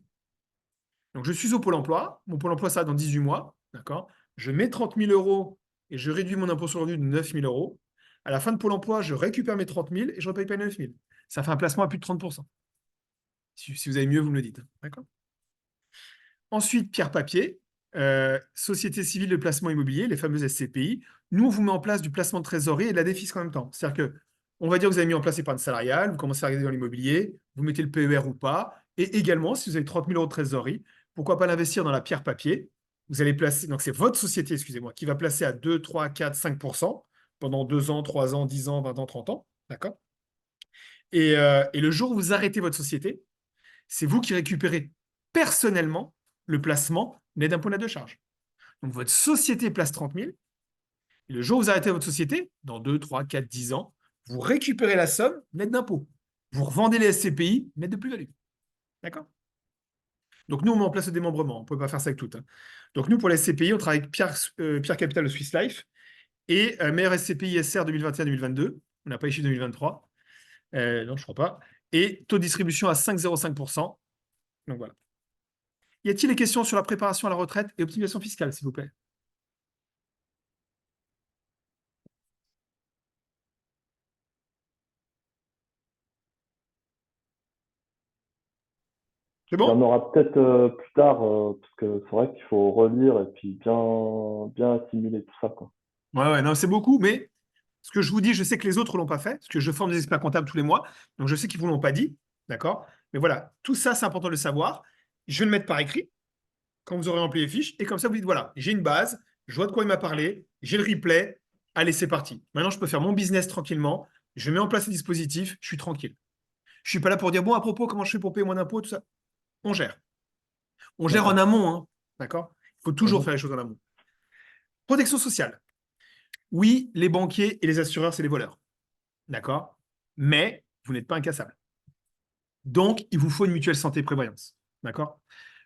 Donc, je suis au Pôle emploi. Mon Pôle emploi, ça va dans 18 mois. D'accord? Je mets 30 000 euros et je réduis mon impôt sur le revenu de 9 000 euros. À la fin de Pôle emploi, je récupère mes 30 000 et je ne repaye pas les 9 000. Ça fait un placement à plus de 30%. Si vous avez mieux, vous me le dites. D'accord? Ensuite, Pierre Papier, Société civile de placement immobilier, les fameuses SCPI. Nous, on vous met en place du placement de trésorerie et de la défisque en même temps. C'est-à-dire que, on va dire que vous avez mis en place l'épargne salariale, vous commencez à regarder dans l'immobilier, vous mettez le PER ou pas. Et également, si vous avez 30 000 euros de trésorerie, pourquoi pas l'investir dans la pierre papier. Vous allez placer, donc c'est votre société, excusez-moi, qui va placer à 2, 3, 4, 5% pendant 2 ans, 3 ans, 10 ans, 20 ans, 30 ans. D'accord? Et le jour où vous arrêtez votre société, c'est vous qui récupérez personnellement le placement net d'impôt net de charge. Donc votre société place 30 000, et le jour où vous arrêtez votre société, dans 2, 3, 4, 10 ans, vous récupérez la somme net d'impôt. Vous revendez les SCPI net de plus-value. D'accord? Donc nous, on met en place le démembrement. On ne peut pas faire ça avec tout. Donc nous, pour les SCPI, on travaille avec Pierre Capital de Swiss Life et meilleur SCPI SR 2021-2022. On n'a pas échu 2023. Non, je ne crois pas. Et taux de distribution à 5,05%. Donc voilà. Y a-t-il des questions sur la préparation à la retraite et optimisation fiscale, s'il vous plaît? C'est Il y en bon? aura peut-être plus tard, parce que c'est vrai qu'il faut relire et puis bien assimiler tout ça, quoi. Ouais, non, c'est beaucoup, mais ce que je vous dis, je sais que les autres ne l'ont pas fait, parce que je forme des experts comptables tous les mois, donc je sais qu'ils ne vous l'ont pas dit, d'accord? Mais voilà, tout ça, c'est important de le savoir. Je vais le mettre par écrit quand vous aurez rempli les fiches, et comme ça, vous dites, voilà, j'ai une base, je vois de quoi il m'a parlé, j'ai le replay, allez, c'est parti. Maintenant, je peux faire mon business tranquillement, je mets en place les dispositifs, je suis tranquille. Je ne suis pas là pour dire, bon, à propos, comment je fais pour payer mon impôt, tout ça. On gère. On gère en D'accord. amont, hein, d'accord? Il faut toujours Mhm. faire les choses en amont. Protection sociale. Oui, les banquiers et les assureurs, c'est les voleurs. D'accord? Mais vous n'êtes pas incassable. Donc, il vous faut une mutuelle santé prévoyance. D'accord?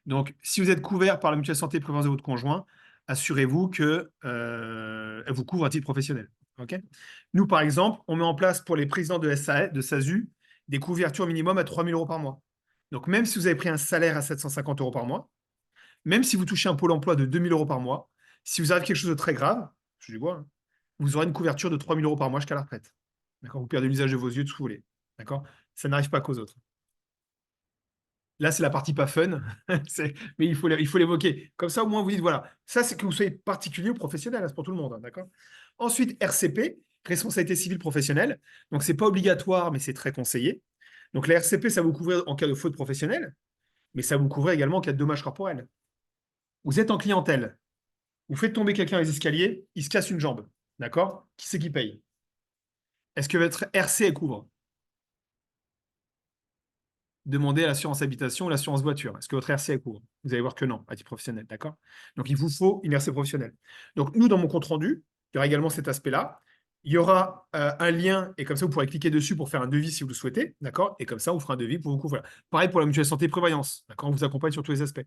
Donc, si vous êtes couvert par la mutuelle santé prévoyance de votre conjoint, assurez-vous que elle vous couvre à titre professionnel. OK? Nous, par exemple, on met en place pour les présidents de de SASU des couvertures minimum à 3 000 euros par mois. Donc, même si vous avez pris un salaire à 750 euros par mois, même si vous touchez un pôle emploi de 2 000 euros par mois, si vous arrive quelque chose de très grave, je dis quoi, hein, vous aurez une couverture de 3 000 euros par mois jusqu'à la retraite. D'accord? Vous perdez l'usage de vos yeux, tout ce que vous voulez. D'accord? Ça n'arrive pas qu'aux autres. Là, c'est la partie pas fun, mais il faut l'évoquer. Comme ça, au moins, vous dites, voilà, ça, c'est que vous soyez particulier ou professionnel, hein, c'est pour tout le monde, hein, d'accord? Ensuite, RCP, responsabilité civile professionnelle. Donc, c'est pas obligatoire, mais c'est très conseillé. Donc, la RCP, ça vous couvre en cas de faute professionnelle, mais ça vous couvre également en cas de dommages corporels. Vous êtes en clientèle, vous faites tomber quelqu'un dans les escaliers, il se casse une jambe, d'accord? Qui c'est qui paye? Est-ce que votre RC elle couvre? Demandez à l'assurance habitation ou l'assurance voiture. Est-ce que votre RC est couvre? Vous allez voir que non, à titre professionnel, d'accord? Donc, il vous faut une RC professionnelle. Donc, nous, dans mon compte rendu, il y aura également cet aspect-là. Il y aura un lien, et comme ça, vous pourrez cliquer dessus pour faire un devis si vous le souhaitez, d'accord? Et comme ça, on fera un devis pour vous couvrir. Pareil pour la mutuelle santé prévoyance, d'accord? On vous accompagne sur tous les aspects.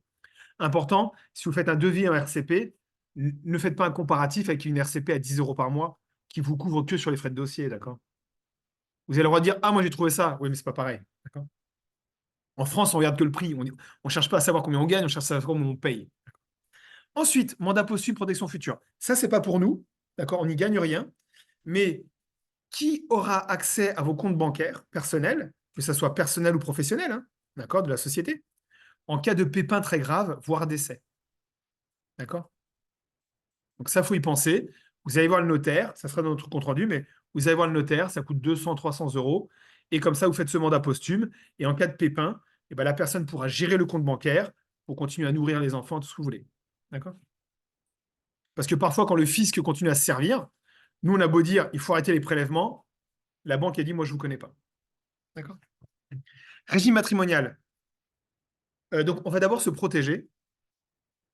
Important, si vous faites un devis en RCP, ne faites pas un comparatif avec une RCP à 10 euros par mois qui vous couvre que sur les frais de dossier, d'accord? Vous avez le droit de dire, ah, moi, j'ai trouvé ça. Oui, mais c'est pas pareil, d'accord? En France, on regarde que le prix. On ne cherche pas à savoir combien on gagne, on cherche à savoir combien on paye. Ensuite, mandat posthume, protection future. Ça, c'est pas pour nous. D'accord? On n'y gagne rien. Mais qui aura accès à vos comptes bancaires personnels, que ce soit personnel ou professionnel, hein, d'accord, de la société, en cas de pépin très grave, voire décès. D'accord? Donc ça, il faut y penser. Vous allez voir le notaire, ça sera dans notre compte rendu, mais vous allez voir le notaire, ça coûte 200, 300 euros. Et comme ça, vous faites ce mandat posthume. Et en cas de pépin, eh ben, la personne pourra gérer le compte bancaire pour continuer à nourrir les enfants, tout ce que vous voulez. D'accord? Parce que parfois, quand le fisc continue à se servir, nous, on a beau dire, il faut arrêter les prélèvements, la banque a dit, moi, je ne vous connais pas. D'accord? Régime matrimonial. Donc, on va d'abord se protéger.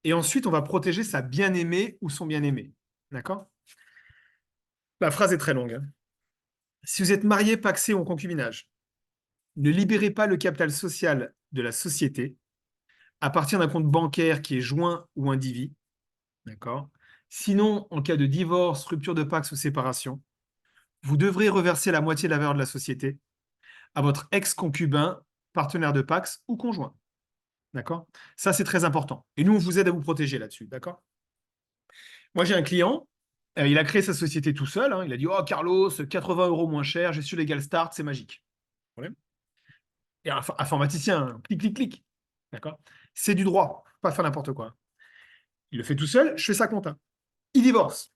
Et ensuite, on va protéger sa bien-aimée ou son bien-aimé. D'accord? La phrase est très longue, hein. Si vous êtes marié, pacsé ou en concubinage, ne libérez pas le capital social de la société à partir d'un compte bancaire qui est joint ou indivis. D'accord? Sinon, en cas de divorce, rupture de pax ou séparation, vous devrez reverser la moitié de la valeur de la société à votre ex-concubin, partenaire de pax ou conjoint. D'accord? Ça, c'est très important. Et nous, on vous aide à vous protéger là-dessus. D'accord? Moi, j'ai un client, il a créé sa société tout seul, hein. Il a dit, oh, Carlos, 80 euros moins cher, j'ai su Legal Start, c'est magique. Problème. Et un informaticien, hein, clic, clic, clic. D'accord? C'est du droit, pas faire n'importe quoi. Il le fait tout seul, je fais sa compta. Il divorce.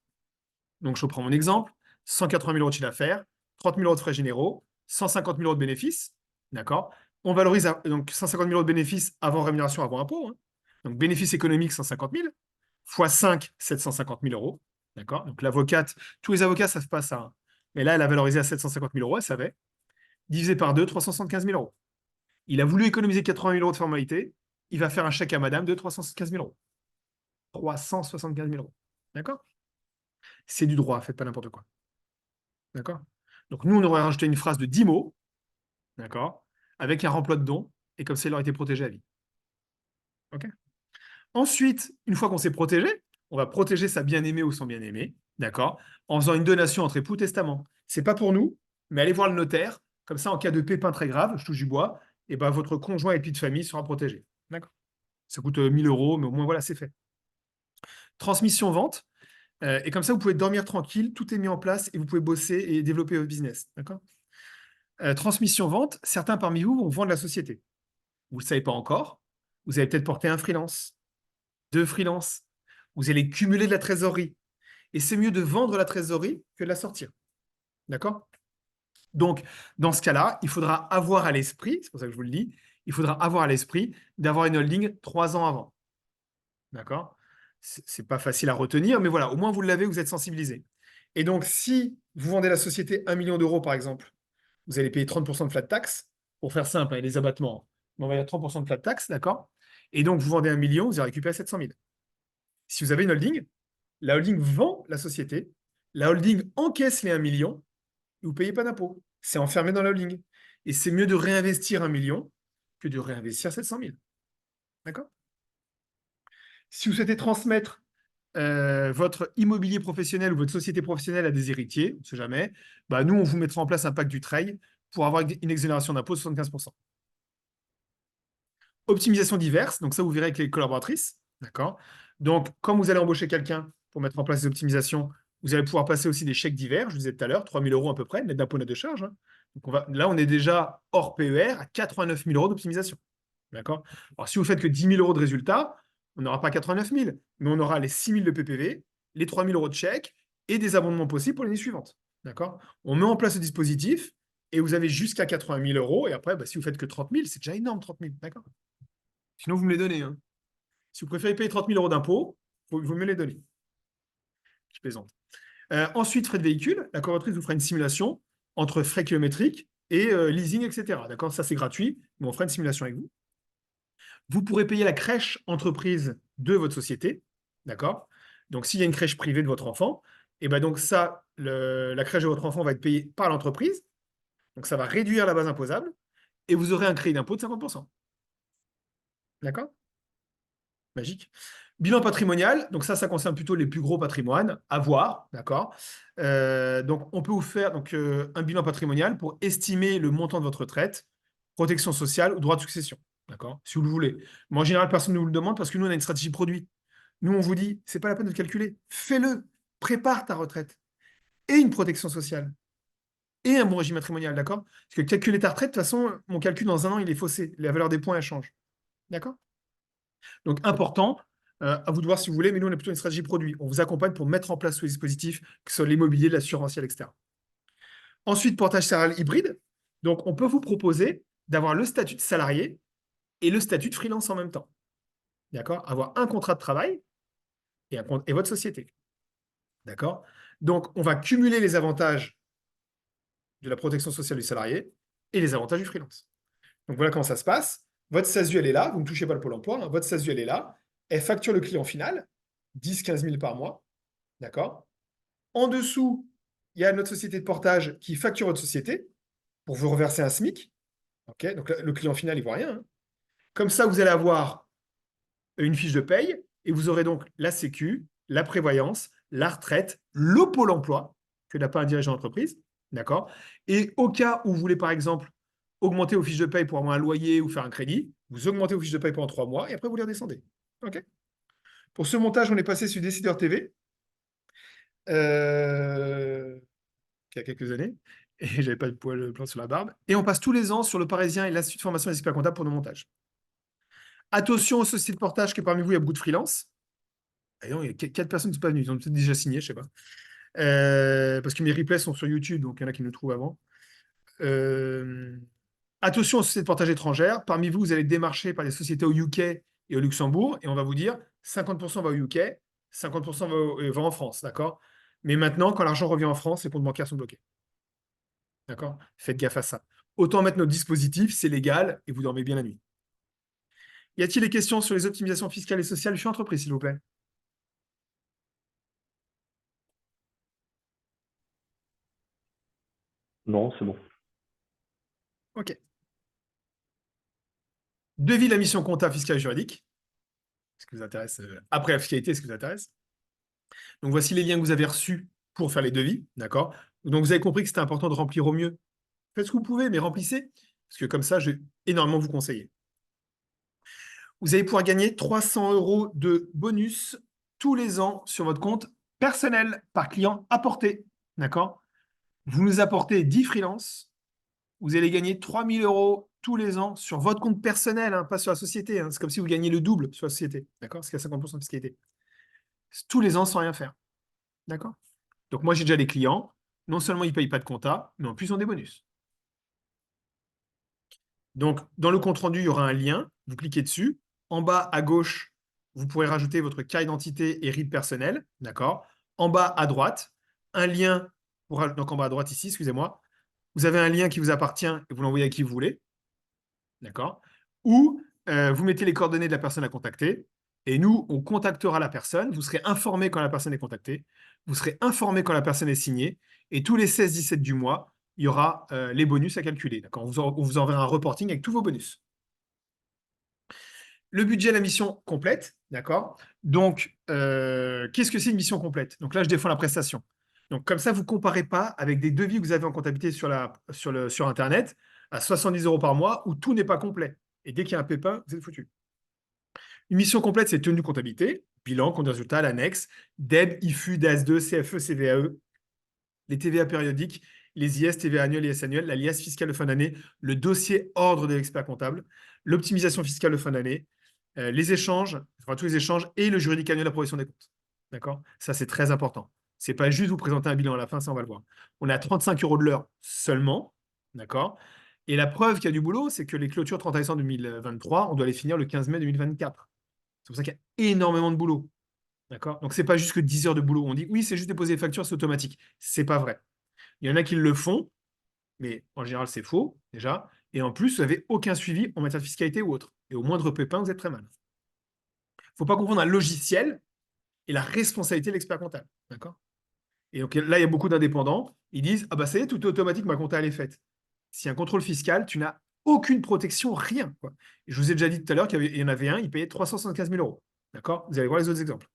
Donc, je prends mon exemple, 180 000 euros de chiffre d'affaires, 30 000 euros de frais généraux, 150 000 euros de bénéfices. D'accord? On valorise donc 150 000 euros de bénéfices avant rémunération, avant impôt, hein. Donc, bénéfice économique, 150 000, fois 5, 750 000 euros. D'accord? Donc, l'avocate, tous les avocats ne savent pas ça, hein. Mais là, elle a valorisé à 750 000 euros, elle savait. Divisé par 2, 375 000 euros. Il a voulu économiser 80 000 euros de formalité. Il va faire un chèque à madame de 375 000 euros. 375 000 euros. D'accord? C'est du droit, faites pas n'importe quoi. D'accord? Donc, nous, on aurait rajouté une phrase de 10 mots, d'accord, avec un remploi de don, et comme ça, il aurait été protégé à vie. OK? Ensuite, une fois qu'on s'est protégé, on va protéger sa bien-aimée ou son bien-aimé, d'accord, en faisant une donation entre époux testament. C'est pas pour nous, mais allez voir le notaire. Comme ça, en cas de pépin très grave, je touche du bois, et ben, votre conjoint et puis de famille sera protégé. D'accord? Ça coûte 1000 euros, mais au moins, voilà, c'est fait. Transmission-vente. Et comme ça, vous pouvez dormir tranquille, tout est mis en place et vous pouvez bosser et développer votre business. D'accord? Transmission-vente, certains parmi vous vont vendre la société. Vous ne le savez pas encore. Vous allez peut-être porter un freelance, deux freelances. Vous allez cumuler de la trésorerie. Et c'est mieux de vendre la trésorerie que de la sortir. D'accord? Donc, dans ce cas-là, il faudra avoir à l'esprit, c'est pour ça que je vous le dis, il faudra avoir à l'esprit d'avoir une holding 3 ans avant. D'accord? C'est pas facile à retenir, mais voilà, au moins vous l'avez, vous êtes sensibilisé. Et donc, si vous vendez la société 1 million d'euros, par exemple, vous allez payer 30% de flat tax, pour faire simple, hein, les abattements, mais on va dire 30% de flat tax, d'accord? Et donc, vous vendez 1 million, vous allez récupérer 700 000. Si vous avez une holding, la holding vend la société, La holding encaisse les 1 million et vous ne payez pas d'impôt. C'est enfermé dans la holding. Et c'est mieux de réinvestir 1 million que de réinvestir 700 000. D'accord? Si vous souhaitez transmettre votre immobilier professionnel ou votre société professionnelle à des héritiers, on ne sait jamais, bah, nous, on vous mettra en place un pacte du trade pour avoir une exonération d'impôt de 75%. Optimisation diverse, donc ça, vous verrez avec les collaboratrices. D'accord? Donc, quand vous allez embaucher quelqu'un pour mettre en place des optimisations, vous allez pouvoir passer aussi des chèques divers, je vous disais tout à l'heure, 3 000 euros à peu près, net d'impôt, net de charge. Hein. Donc là, on est déjà hors PER à 89 000 euros d'optimisation. D'accord? Alors, si vous faites que 10 000 euros de résultats, on n'aura pas 89 000, mais on aura les 6 000 de PPV, les 3 000 euros de chèques et des abondements possibles pour l'année suivante. D'accord? On met en place ce dispositif et vous avez jusqu'à 80 000 euros. Et après, bah, si vous faites que 30 000, c'est déjà énorme, 30 000. D'accord? Sinon, vous me les donnez. Hein. Si vous préférez payer 30 000 euros d'impôts, il vaut mieux les donner. Je plaisante. Ensuite, frais de véhicule. La collaboratrice vous fera une simulation entre frais kilométriques et leasing, etc. D'accord? Ça, c'est gratuit, mais on fera une simulation avec vous. Vous pourrez payer la crèche entreprise de votre société. D'accord? Donc, s'il y a une crèche privée de votre enfant, et ben donc ça, la crèche de votre enfant va être payée par l'entreprise. Donc, ça va réduire la base imposable et vous aurez un crédit d'impôt de 50%. D'accord? Magique. Bilan patrimonial, donc ça concerne plutôt les plus gros patrimoines à voir, d'accord? Donc, on peut vous faire un bilan patrimonial pour estimer le montant de votre retraite, protection sociale ou droit de succession, d'accord? Si vous le voulez. Mais en général, personne ne vous le demande parce que nous, on a une stratégie produit. Nous, on vous dit, c'est pas la peine de le calculer. Fais-le. Prépare ta retraite et une protection sociale et un bon régime matrimonial, d'accord? Parce que calculer ta retraite, de toute façon, mon calcul dans un an, il est faussé. La valeur des points, elle change. D'accord? Donc, important, à vous de voir si vous voulez, mais nous, on a plutôt une stratégie produit. On vous accompagne pour mettre en place ce dispositif, que ce soit l'immobilier, l'assurantiel, etc. Ensuite, portage salarial hybride. Donc, on peut vous proposer d'avoir le statut de salarié et le statut de freelance en même temps. D'accord? Avoir un contrat de travail et votre société. D'accord? Donc, on va cumuler les avantages de la protection sociale du salarié et les avantages du freelance. Donc, voilà comment ça se passe. Votre SASU, elle est là. Vous ne touchez pas le pôle emploi. Hein. Votre SASU, elle est là. Elle facture le client final, 10-15 000 par mois. D'accord? En dessous, il y a notre société de portage qui facture votre société pour vous reverser un SMIC. Ok? Donc, le client final, il ne voit rien. Hein. Comme ça, vous allez avoir une fiche de paye et vous aurez donc la Sécu, la prévoyance, la retraite, le pôle emploi que n'a pas un dirigeant d'entreprise. D'accord? Et au cas où vous voulez, par exemple, augmenter vos fiches de paye pour avoir un loyer ou faire un crédit, vous augmentez vos fiches de paye pendant 3 mois et après vous les redescendez. OK? Pour ce montage, on est passé sur Décideur TV il y a quelques années et j'avais pas de poil blanc sur la barbe. Et on passe tous les ans sur le Parisien et l'Institut de formation des experts comptables pour nos montages. Attention aux sociétés de portage que parmi vous, il y a beaucoup de freelance. Et non, il y a 4 personnes qui ne sont pas venues. Ils ont peut-être déjà signé, je ne sais pas. Parce que mes replays sont sur YouTube, donc il y en a qui nous trouvent avant. Attention aux sociétés de portage étrangères. Parmi vous, vous allez être démarché par des sociétés au UK et au Luxembourg, et on va vous dire 50% va au UK, 50% va en France, d'accord? Mais maintenant, quand l'argent revient en France, les comptes bancaires sont bloqués. D'accord? Faites gaffe à ça. Autant mettre notre dispositif, c'est légal, et vous dormez bien la nuit. Y a-t-il des questions sur les optimisations fiscales et sociales chez entreprise, s'il vous plaît? Non, c'est bon. OK. Devis de la mission comptable fiscale et juridique. Ce qui vous intéresse, après la fiscalité, ce qui vous intéresse. Donc, voici les liens que vous avez reçus pour faire les devis. D'accord? Donc, vous avez compris que c'était important de remplir au mieux. Faites ce que vous pouvez, mais remplissez. Parce que comme ça, je vais énormément vous conseiller. Vous allez pouvoir gagner 300 euros de bonus tous les ans sur votre compte personnel par client apporté. D'accord? Vous nous apportez 10 freelances. Vous allez gagner 3 000 euros tous les ans sur votre compte personnel, hein, pas sur la société. Hein. C'est comme si vous gagnez le double sur la société. D'accord? Parce qu'il y a 50% de fiscalité. Tous les ans sans rien faire. D'accord? Donc, moi, j'ai déjà des clients. Non seulement ils ne payent pas de compta, mais en plus, ils ont des bonus. Donc, dans le compte-rendu, il y aura un lien. Vous cliquez dessus. En bas à gauche, vous pourrez rajouter votre carte d'identité et RIB personnel. D'accord? En bas à droite, un lien. Donc, en bas à droite ici, excusez-moi. Vous avez un lien qui vous appartient et vous l'envoyez à qui vous voulez. D'accord? Ou vous mettez les coordonnées de la personne à contacter. Et nous, on contactera la personne, vous serez informé quand la personne est contactée, vous serez informé quand la personne est signée, et tous les 16-17 du mois, il y aura les bonus à calculer. D'accord? On vous enverra un reporting avec tous vos bonus. Le budget, la mission complète, d'accord? Donc, qu'est-ce que c'est une mission complète? Donc là, je défends la prestation. Donc, comme ça, vous ne comparez pas avec des devis que vous avez en comptabilité sur Internet à 70 euros par mois où tout n'est pas complet. Et dès qu'il y a un pépin, vous êtes foutu. Une mission complète, c'est tenue comptabilité, bilan, compte de résultat, l'annexe, DEB, IFU, DAS2, CFE, CVAE, les TVA périodiques, les IS, TVA annuel et IS annuel, la liasse fiscale de fin d'année, le dossier ordre de l'expert comptable, l'optimisation fiscale de fin d'année, les échanges, enfin tous les échanges et le juridique annuel d'approbation des comptes. D'accord? Ça, c'est très important. C'est pas juste vous présenter un bilan à la fin, ça, on va le voir. On est à 35 euros de l'heure seulement. D'accord? Et la preuve qu'il y a du boulot, c'est que les clôtures 31 décembre 2023, on doit les finir le 15 mai 2024. C'est pour ça qu'il y a énormément de boulot. D'accord? Donc, c'est pas juste que 10 heures de boulot. On dit, oui, c'est juste déposer les factures, c'est automatique. C'est pas vrai. Il y en a qui le font, mais en général, c'est faux, déjà. Et en plus, vous n'avez aucun suivi en matière de fiscalité ou autre. Et au moindre pépin, vous êtes très mal. Il ne faut pas confondre un logiciel et la responsabilité de l'expert comptable. D'accord? Et donc là, il y a beaucoup d'indépendants. Ils disent, ah bah ça y est, tout est automatique, ma compta, elle est faite. Si un contrôle fiscal, tu n'as aucune protection, rien. Quoi. Et je vous ai déjà dit tout à l'heure qu'il y en avait un, il payait 375 000 euros. D'accord? Vous allez voir les autres exemples.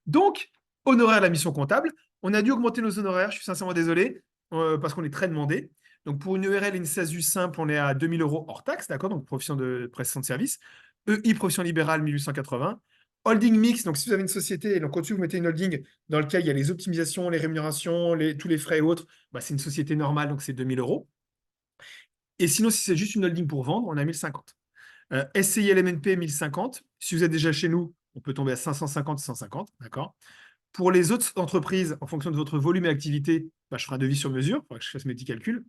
Donc, honoraire de la mission comptable, on a dû augmenter nos honoraires, je suis sincèrement désolé, parce qu'on est très demandé. Donc, pour une URL et une SASU simple, on est à 2 000 euros hors taxe, d'accord? Donc, profession de prestation de service. EI, profession libérale, 1880. Holding mix, donc si vous avez une société, et donc au-dessus, vous mettez une holding dans lequel il y a les optimisations, les rémunérations, tous les frais et autres, bah, c'est une société normale, donc c'est 2 000 euros. Et sinon, si c'est juste une holding pour vendre, on a 1050. SCI LMNP, 1050. Si vous êtes déjà chez nous, on peut tomber à 550, 150, d'accord? Pour les autres entreprises, en fonction de votre volume et activité, bah, je ferai un devis sur mesure, il faudra que je fasse mes petits calculs.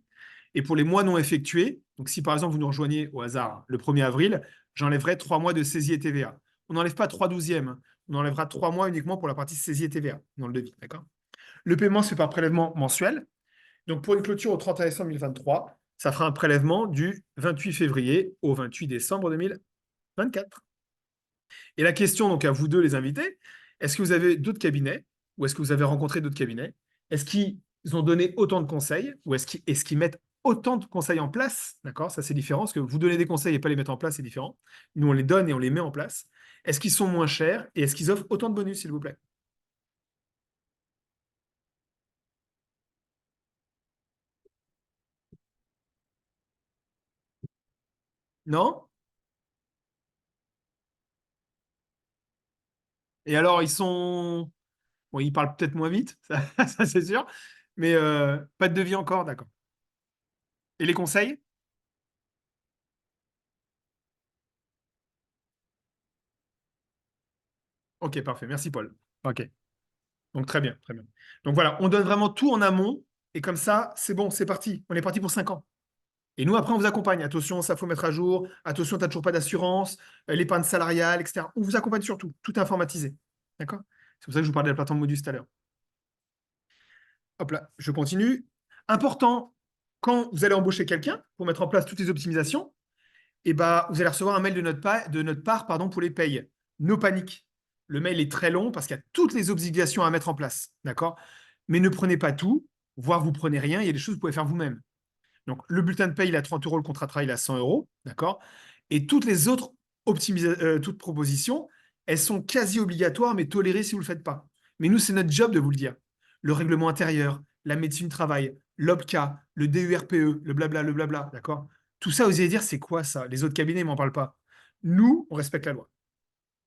Et pour les mois non effectués, donc si par exemple vous nous rejoignez au hasard le 1er avril, j'enlèverai 3 mois de saisie et TVA. On n'enlève pas 3 douzièmes, hein. On enlèvera 3 mois uniquement pour la partie saisie et TVA dans le devis. D'accord? Le paiement se fait par prélèvement mensuel. Donc pour une clôture au 31 décembre 2023, ça fera un prélèvement du 28 février au 28 décembre 2024. Et la question, donc à vous deux les invités, est-ce que vous avez d'autres cabinets ou est-ce que vous avez rencontré d'autres cabinets? Est-ce qu'ils ont donné autant de conseils ou est-ce qu'ils mettent autant de conseils en place? D'accord? Ça, c'est différent, parce que vous donnez des conseils et pas les mettre en place, c'est différent. Nous, on les donne et on les met en place. Est-ce qu'ils sont moins chers et est-ce qu'ils offrent autant de bonus, s'il vous plaît? Non? Et alors, ils sont... Bon, ils parlent peut-être moins vite, ça, c'est sûr, mais pas de devis encore, d'accord. Et les conseils? Ok, parfait. Merci, Paul. Ok. Donc très bien, très bien. Donc voilà, on donne vraiment tout en amont, et comme ça, c'est bon, c'est parti. On est parti pour 5 ans. Et nous, après, on vous accompagne. Attention, ça faut mettre à jour. Attention, tu n'as toujours pas d'assurance, l'épargne salariale, etc. On vous accompagne sur tout, tout informatisé. D'accord? C'est pour ça que je vous parlais de la plateforme Modus tout à l'heure. Hop là, je continue. Important, quand vous allez embaucher quelqu'un pour mettre en place toutes les optimisations, et bah, vous allez recevoir un mail de notre part pardon, pour les payes. No panique. Le mail est très long parce qu'il y a toutes les obligations à mettre en place. D'accord? Mais ne prenez pas tout, voire vous prenez rien. Il y a des choses que vous pouvez faire vous-même. Donc, le bulletin de paye, il est à 30 euros, le contrat de travail, il est à 100 euros. D'accord? Et toutes les autres toutes propositions, elles sont quasi obligatoires, mais tolérées si vous ne le faites pas. Mais nous, c'est notre job de vous le dire. Le règlement intérieur, la médecine du travail, l'OPCA, le DURPE, le blabla, d'accord? Tout ça, vous allez dire, c'est quoi ça? Les autres cabinets, ils m'en parlent pas. Nous, on respecte la loi.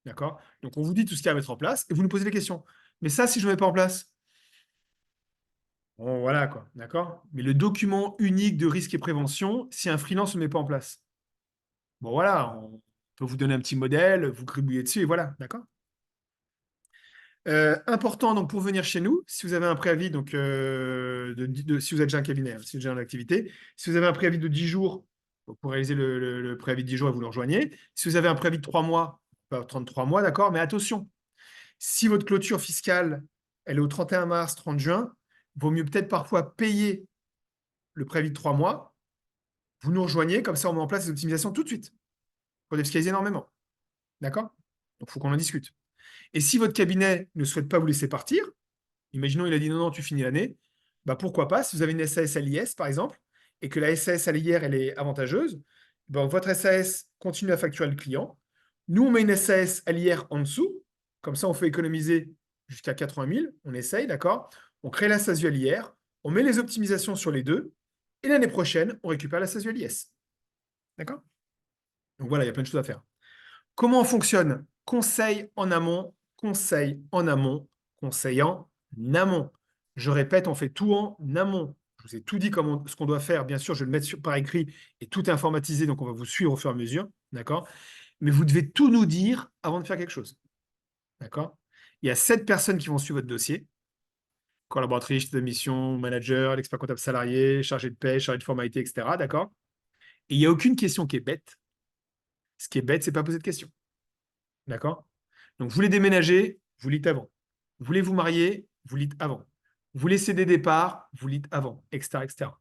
D'accord? Donc, on vous dit tout ce qu'il y a à mettre en place et vous nous posez des questions. Mais ça, si je ne le mets pas en place, bon, voilà, quoi. D'accord? Mais le document unique de risque et prévention, si un freelance ne le met pas en place, bon, voilà, on peut vous donner un petit modèle, vous gribouillez dessus et voilà. D'accord? Important donc pour venir chez nous, si vous avez un préavis, donc si vous êtes déjà un cabinet, hein, si vous êtes déjà en activité, si vous avez un préavis de 10 jours, donc pour réaliser le préavis de 10 jours, vous le rejoignez. Si vous avez un préavis de 3 mois, pas 33 mois, d'accord, mais attention, si votre clôture fiscale, elle est au 31 mars, 30 juin, vaut mieux peut-être parfois payer le préavis de 3 mois, vous nous rejoignez, comme ça on met en place les optimisations tout de suite pour défiscaliser énormément. D'accord? Donc, il faut qu'on en discute. Et si votre cabinet ne souhaite pas vous laisser partir, imaginons il a dit non, non, tu finis l'année, bah pourquoi pas, si vous avez une SAS à l'IS, par exemple, et que la SAS à l'IR, elle est avantageuse, bah, votre SAS continue à facturer le client. Nous, on met une SAS à l'IR en dessous, comme ça, on fait économiser jusqu'à 80 000, on essaye, d'accord? On crée la SASU à l'IR, on met les optimisations sur les deux, et l'année prochaine, on récupère la SASU à l'IS. D'accord? Donc voilà, il y a plein de choses à faire. Comment on fonctionne? Conseil en amont, conseil en amont, conseil en amont. Je répète, on fait tout en amont. Je vous ai tout dit ce qu'on doit faire. Bien sûr, je vais le mettre par écrit et tout est informatisé, donc on va vous suivre au fur et à mesure. D'accord? Mais vous devez tout nous dire avant de faire quelque chose. D'accord? Il y a 7 personnes qui vont suivre votre dossier. Collaboratrice, de mission, manager, l'expert comptable salarié, chargé de paie, chargé de formalité, etc. D'accord? Et il n'y a aucune question qui est bête. Ce qui est bête, c'est pas poser de questions. D'accord? Donc, vous voulez déménager, vous lites avant. Vous voulez vous marier, vous lites avant. Vous voulez céder des parts, vous lites avant, etc., etc.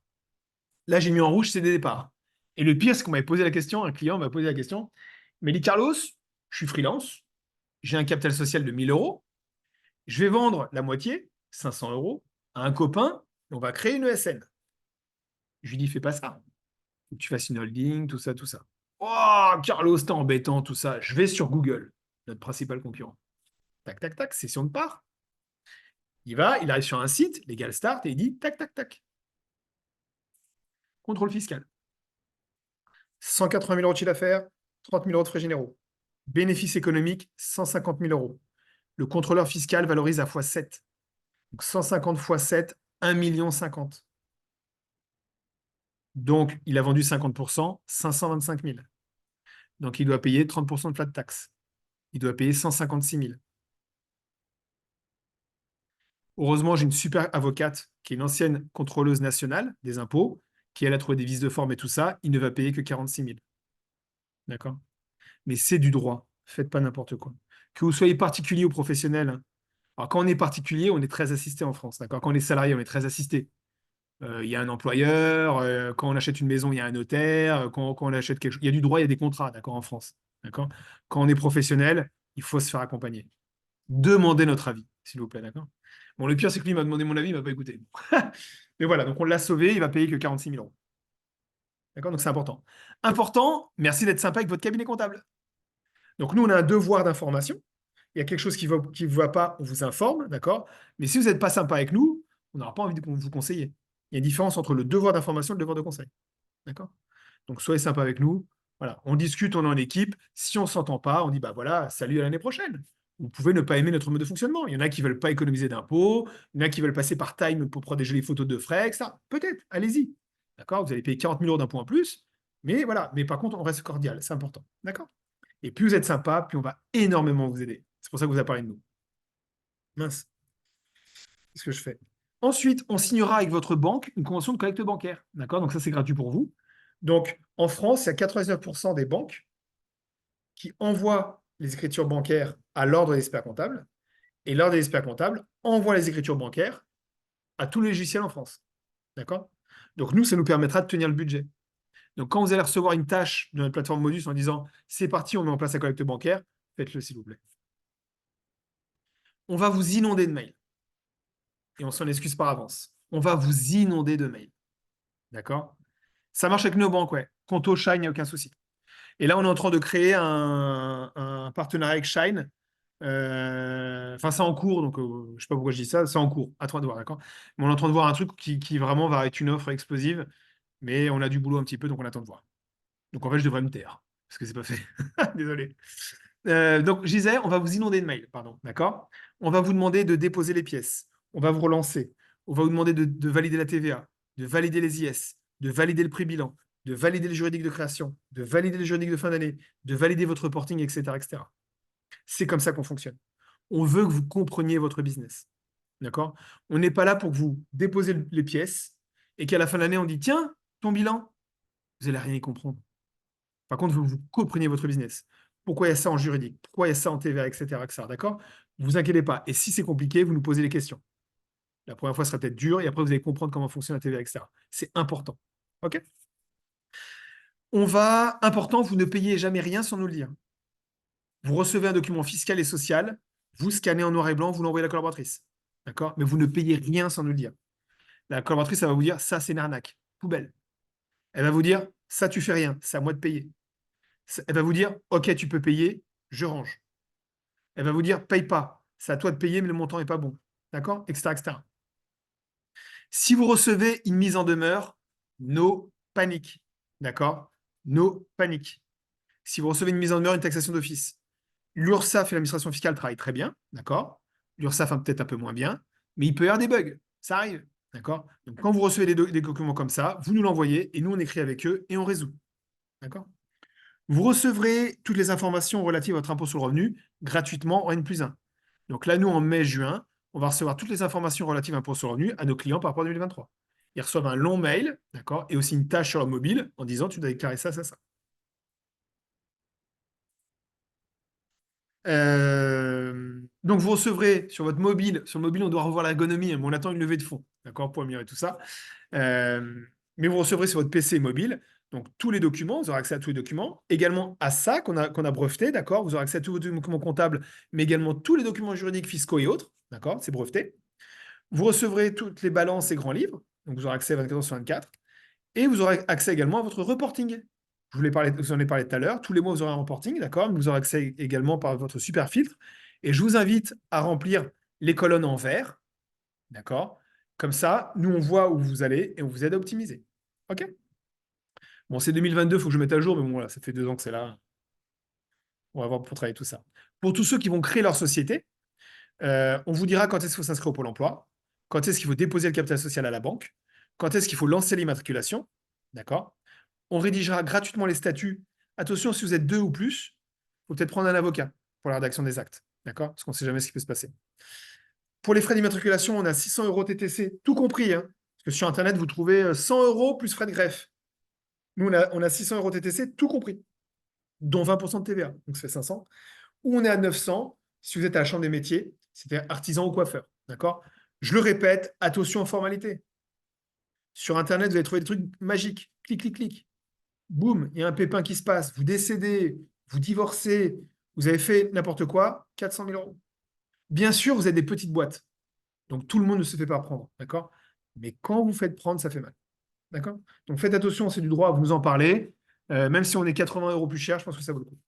Là, j'ai mis en rouge céder des parts. Et le pire, c'est qu'on m'avait posé la question, un client m'a posé la question. Il m'a dit, Carlos, je suis freelance, j'ai un capital social de 1000 euros, je vais vendre la moitié, 500 euros, à un copain, et on va créer une ESN. Je lui dis, fais pas ça. Faut que tu fasses une holding, tout ça, tout ça. Oh, Carlos, t'es embêtant, tout ça. Je vais sur Google, notre principal concurrent. Tac, tac, tac, session de part. Il arrive sur un site, Legal Start, et il dit tac, tac, tac. Contrôle fiscal. 180 000 euros de chiffre d'affaires, 30 000 euros de frais généraux. Bénéfice économique, 150 000 euros. Le contrôleur fiscal valorise à x7. Donc 150 x 7, 1,50 million. Donc, il a vendu 50%, 525 000. Donc, il doit payer 30% de flat tax. Il doit payer 156 000. Heureusement, j'ai une super avocate qui est une ancienne contrôleuse nationale des impôts, qui elle a trouvé des vices de forme et tout ça. Il ne va payer que 46 000. D'accord? Mais c'est du droit. Faites pas n'importe quoi. Que vous soyez particulier ou professionnel, hein. Alors, quand on est particulier, on est très assisté en France. D'accord? Quand on est salarié, on est très assisté. Il y a un employeur. Quand on achète une maison, il y a un notaire. Quand on achète quelque chose, il y a du droit, il y a des contrats, d'accord, en France. D'accord? Quand on est professionnel, il faut se faire accompagner. Demandez notre avis, s'il vous plaît, d'accord? Bon, le pire, c'est que lui m'a demandé mon avis, il m'a pas écouté. Mais voilà, donc on l'a sauvé, il va payer que 46 000 euros. D'accord? Donc c'est important. Important, merci d'être sympa avec votre cabinet comptable. Donc nous, on a un devoir d'information. Il y a quelque chose qui ne va pas, on vous informe, d'accord? Mais si vous n'êtes pas sympa avec nous, on n'aura pas envie de vous conseiller. Il y a une différence entre le devoir d'information et le devoir de conseil. D'accord? Donc soyez sympa avec nous. Voilà, on discute, on est en équipe. Si on ne s'entend pas, on dit bah voilà, salut à l'année prochaine. Vous pouvez ne pas aimer notre mode de fonctionnement. Il y en a qui ne veulent pas économiser d'impôts, il y en a qui veulent passer par time pour prendre des jolies photos de frais, etc. Peut-être, allez-y. D'accord? Vous allez payer 40 000 euros d'impôts en plus, mais voilà. Mais par contre, on reste cordial, c'est important. D'accord? Et plus vous êtes sympa, plus on va énormément vous aider. C'est pour ça que vous parlé de nous. Mince, qu'est-ce que je fais? Ensuite, on signera avec votre banque une convention de collecte bancaire. D'accord? Donc ça, c'est gratuit pour vous. Donc, en France, il y a 99% des banques qui envoient les écritures bancaires à l'ordre des experts comptables, et l'ordre des experts comptables envoie les écritures bancaires à tous les logiciels en France. D'accord? Donc, nous, ça nous permettra de tenir le budget. Donc, quand vous allez recevoir une tâche de notre plateforme Modus en disant c'est parti, on met en place la collecte bancaire, faites-le, s'il vous plaît. On va vous inonder de mails. Et on s'en excuse par avance. On va vous inonder de mails. D'accord? Ça marche avec nos banques, ouais. Conto, Shine, il n'y a aucun souci. Et là, on est en train de créer un partenariat avec Shine. Enfin, c'est en cours, donc je ne sais pas pourquoi je dis ça, c'est en cours, à toi de voir, d'accord? Mais on est en train de voir un truc qui vraiment va être une offre explosive, mais on a du boulot un petit peu, donc on attend de voir. Donc en fait, je devrais me taire, parce que c'est pas fait. Désolé. Donc, je disais, on va vous inonder de mails, pardon, d'accord? On va vous demander de déposer les pièces. On va vous relancer. On va vous demander de valider la TVA, de valider les IS, de valider le prix bilan, de valider le juridique de création, de valider le juridique de fin d'année, de valider votre reporting, etc., etc. C'est comme ça qu'on fonctionne. On veut que vous compreniez votre business, d'accord? On n'est pas là pour que vous déposez les pièces et qu'à la fin de l'année, on dit, tiens, ton bilan, vous n'allez rien y comprendre. Par contre, vous compreniez votre business. Pourquoi il y a ça en juridique? Pourquoi il y a ça en TVA, etc., etc. D'accord? Ne vous inquiétez pas. Et si c'est compliqué, vous nous posez les questions. La première fois, ça sera peut-être dur, et après, vous allez comprendre comment fonctionne la TVA, etc. C'est important. OK? Important, vous ne payez jamais rien sans nous le dire. Vous recevez un document fiscal et social, vous scannez en noir et blanc, vous l'envoyez à la collaboratrice. D'accord? Mais vous ne payez rien sans nous le dire. La collaboratrice, elle va vous dire, ça, c'est une arnaque. Poubelle. Elle va vous dire, ça, tu fais rien. C'est à moi de payer. Elle va vous dire, OK, tu peux payer, je range. Elle va vous dire, paye pas. C'est à toi de payer, mais le montant n'est pas bon. D'accord? Etc., etc. Si vous recevez une mise en demeure, no panique. D'accord? No panique. Si vous recevez une mise en demeure, une taxation d'office, l'URSSAF et l'administration fiscale travaillent très bien. D'accord? L'URSSAF peut-être un peu moins bien, mais il peut y avoir des bugs. Ça arrive. D'accord? Donc, quand vous recevez des documents comme ça, vous nous l'envoyez et nous, on écrit avec eux et on résout. D'accord? Vous recevrez toutes les informations relatives à votre impôt sur le revenu gratuitement en N+1. Donc là, nous, en mai-juin, on va recevoir toutes les informations relatives à l'impôt sur le revenu à nos clients par rapport à 2023. Ils reçoivent un long mail, d'accord, et aussi une tâche sur leur mobile en disant tu dois déclarer ça, ça, ça. Donc vous recevrez sur votre mobile, sur le mobile, on doit revoir l'ergonomie, mais on attend une levée de fonds, d'accord, pour améliorer tout ça. Mais vous recevrez sur votre PC mobile donc tous les documents, vous aurez accès à tous les documents, également à ça qu'on a breveté, d'accord, vous aurez accès à tous vos documents comptables, mais également tous les documents juridiques, fiscaux et autres, d'accord, c'est breveté. Vous recevrez toutes les balances et grands livres, donc vous aurez accès 24 heures sur 24, et vous aurez accès également à votre reporting. Je vous en ai parlé tout à l'heure. Tous les mois, vous aurez un reporting, d'accord? Vous aurez accès également par votre super filtre. Et je vous invite à remplir les colonnes en vert, d'accord? Comme ça, nous, on voit où vous allez et on vous aide à optimiser. OK? Bon, c'est 2022, il faut que je mette à jour, mais bon, voilà, ça fait 2 ans que c'est là. On va voir pour travailler tout ça. Pour tous ceux qui vont créer leur société, on vous dira quand est-ce qu'il faut s'inscrire au Pôle emploi, quand est-ce qu'il faut déposer le capital social à la banque, quand est-ce qu'il faut lancer l'immatriculation, d'accord? On rédigera gratuitement les statuts. Attention, si vous êtes deux ou plus, il faut peut-être prendre un avocat pour la rédaction des actes. D'accord? Parce qu'on ne sait jamais ce qui peut se passer. Pour les frais d'immatriculation, on a 600 euros TTC, tout compris. Hein, parce que sur Internet, vous trouvez 100 euros plus frais de greffe. Nous, on a 600 euros TTC, tout compris, dont 20% de TVA. Donc, ça fait 500. Ou on est à 900 si vous êtes à la Chambre des métiers, c'est-à-dire artisan ou coiffeur. D'accord? Je le répète, attention aux formalités. Sur Internet, vous allez trouver des trucs magiques. Clic, clic, clic. Boum, il y a un pépin qui se passe, vous décédez, vous divorcez, vous avez fait n'importe quoi, 400 000 euros. Bien sûr, vous êtes des petites boîtes, donc tout le monde ne se fait pas prendre, d'accord? Mais quand vous faites prendre, ça fait mal, d'accord? Donc faites attention, c'est du droit, vous nous en parlez. Même si on est 80 euros plus cher, je pense que ça vaut le coup.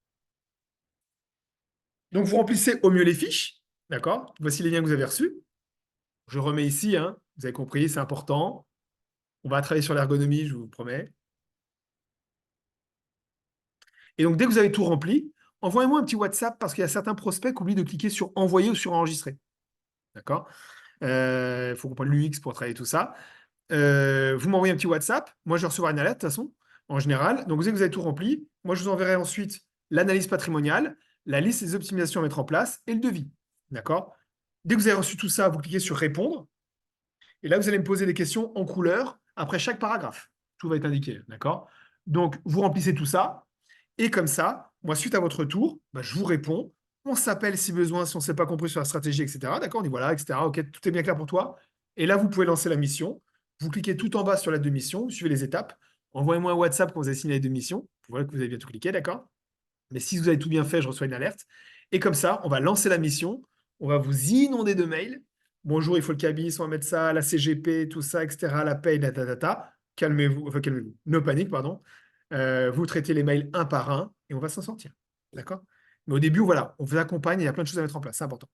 Donc vous remplissez au mieux les fiches, d'accord? Voici les liens que vous avez reçus. Je remets ici, hein, vous avez compris, c'est important. On va travailler sur l'ergonomie, je vous promets. Et donc, dès que vous avez tout rempli, envoyez-moi un petit WhatsApp parce qu'il y a certains prospects qui oublient de cliquer sur envoyer ou sur enregistrer. D'accord? Il faut comprendre l'UX pour travailler tout ça. Vous m'envoyez un petit WhatsApp. Moi, je recevrai une alerte de toute façon, en général. Donc, dès que vous avez tout rempli, moi, je vous enverrai ensuite l'analyse patrimoniale, la liste des optimisations à mettre en place et le devis. D'accord? Dès que vous avez reçu tout ça, vous cliquez sur répondre. Et là, vous allez me poser des questions en couleur après chaque paragraphe. Tout va être indiqué. D'accord? Donc, vous remplissez tout ça. Et comme ça, moi, suite à votre retour, bah, je vous réponds. On s'appelle si besoin, si on ne s'est pas compris sur la stratégie, etc. D'accord? On dit voilà, etc. OK, tout est bien clair pour toi. Et là, vous pouvez lancer la mission. Vous cliquez tout en bas sur l'aide de mission, vous suivez les étapes. Envoyez-moi un WhatsApp quand vous avez signé l'aide de mission. Voilà que vous avez bien tout cliqué, d'accord? Mais si vous avez tout bien fait, je reçois une alerte. Et comme ça, on va lancer la mission. On va vous inonder de mails. Bonjour, il faut le cabis, on va mettre ça, la CGP, tout ça, etc. La paye, la ta. Calmez-vous, enfin calmez-vous. No panique, pardon. Vous traitez les mails un par un et on va s'en sortir. D'accord? Mais au début, voilà, on vous accompagne, il y a plein de choses à mettre en place, c'est important.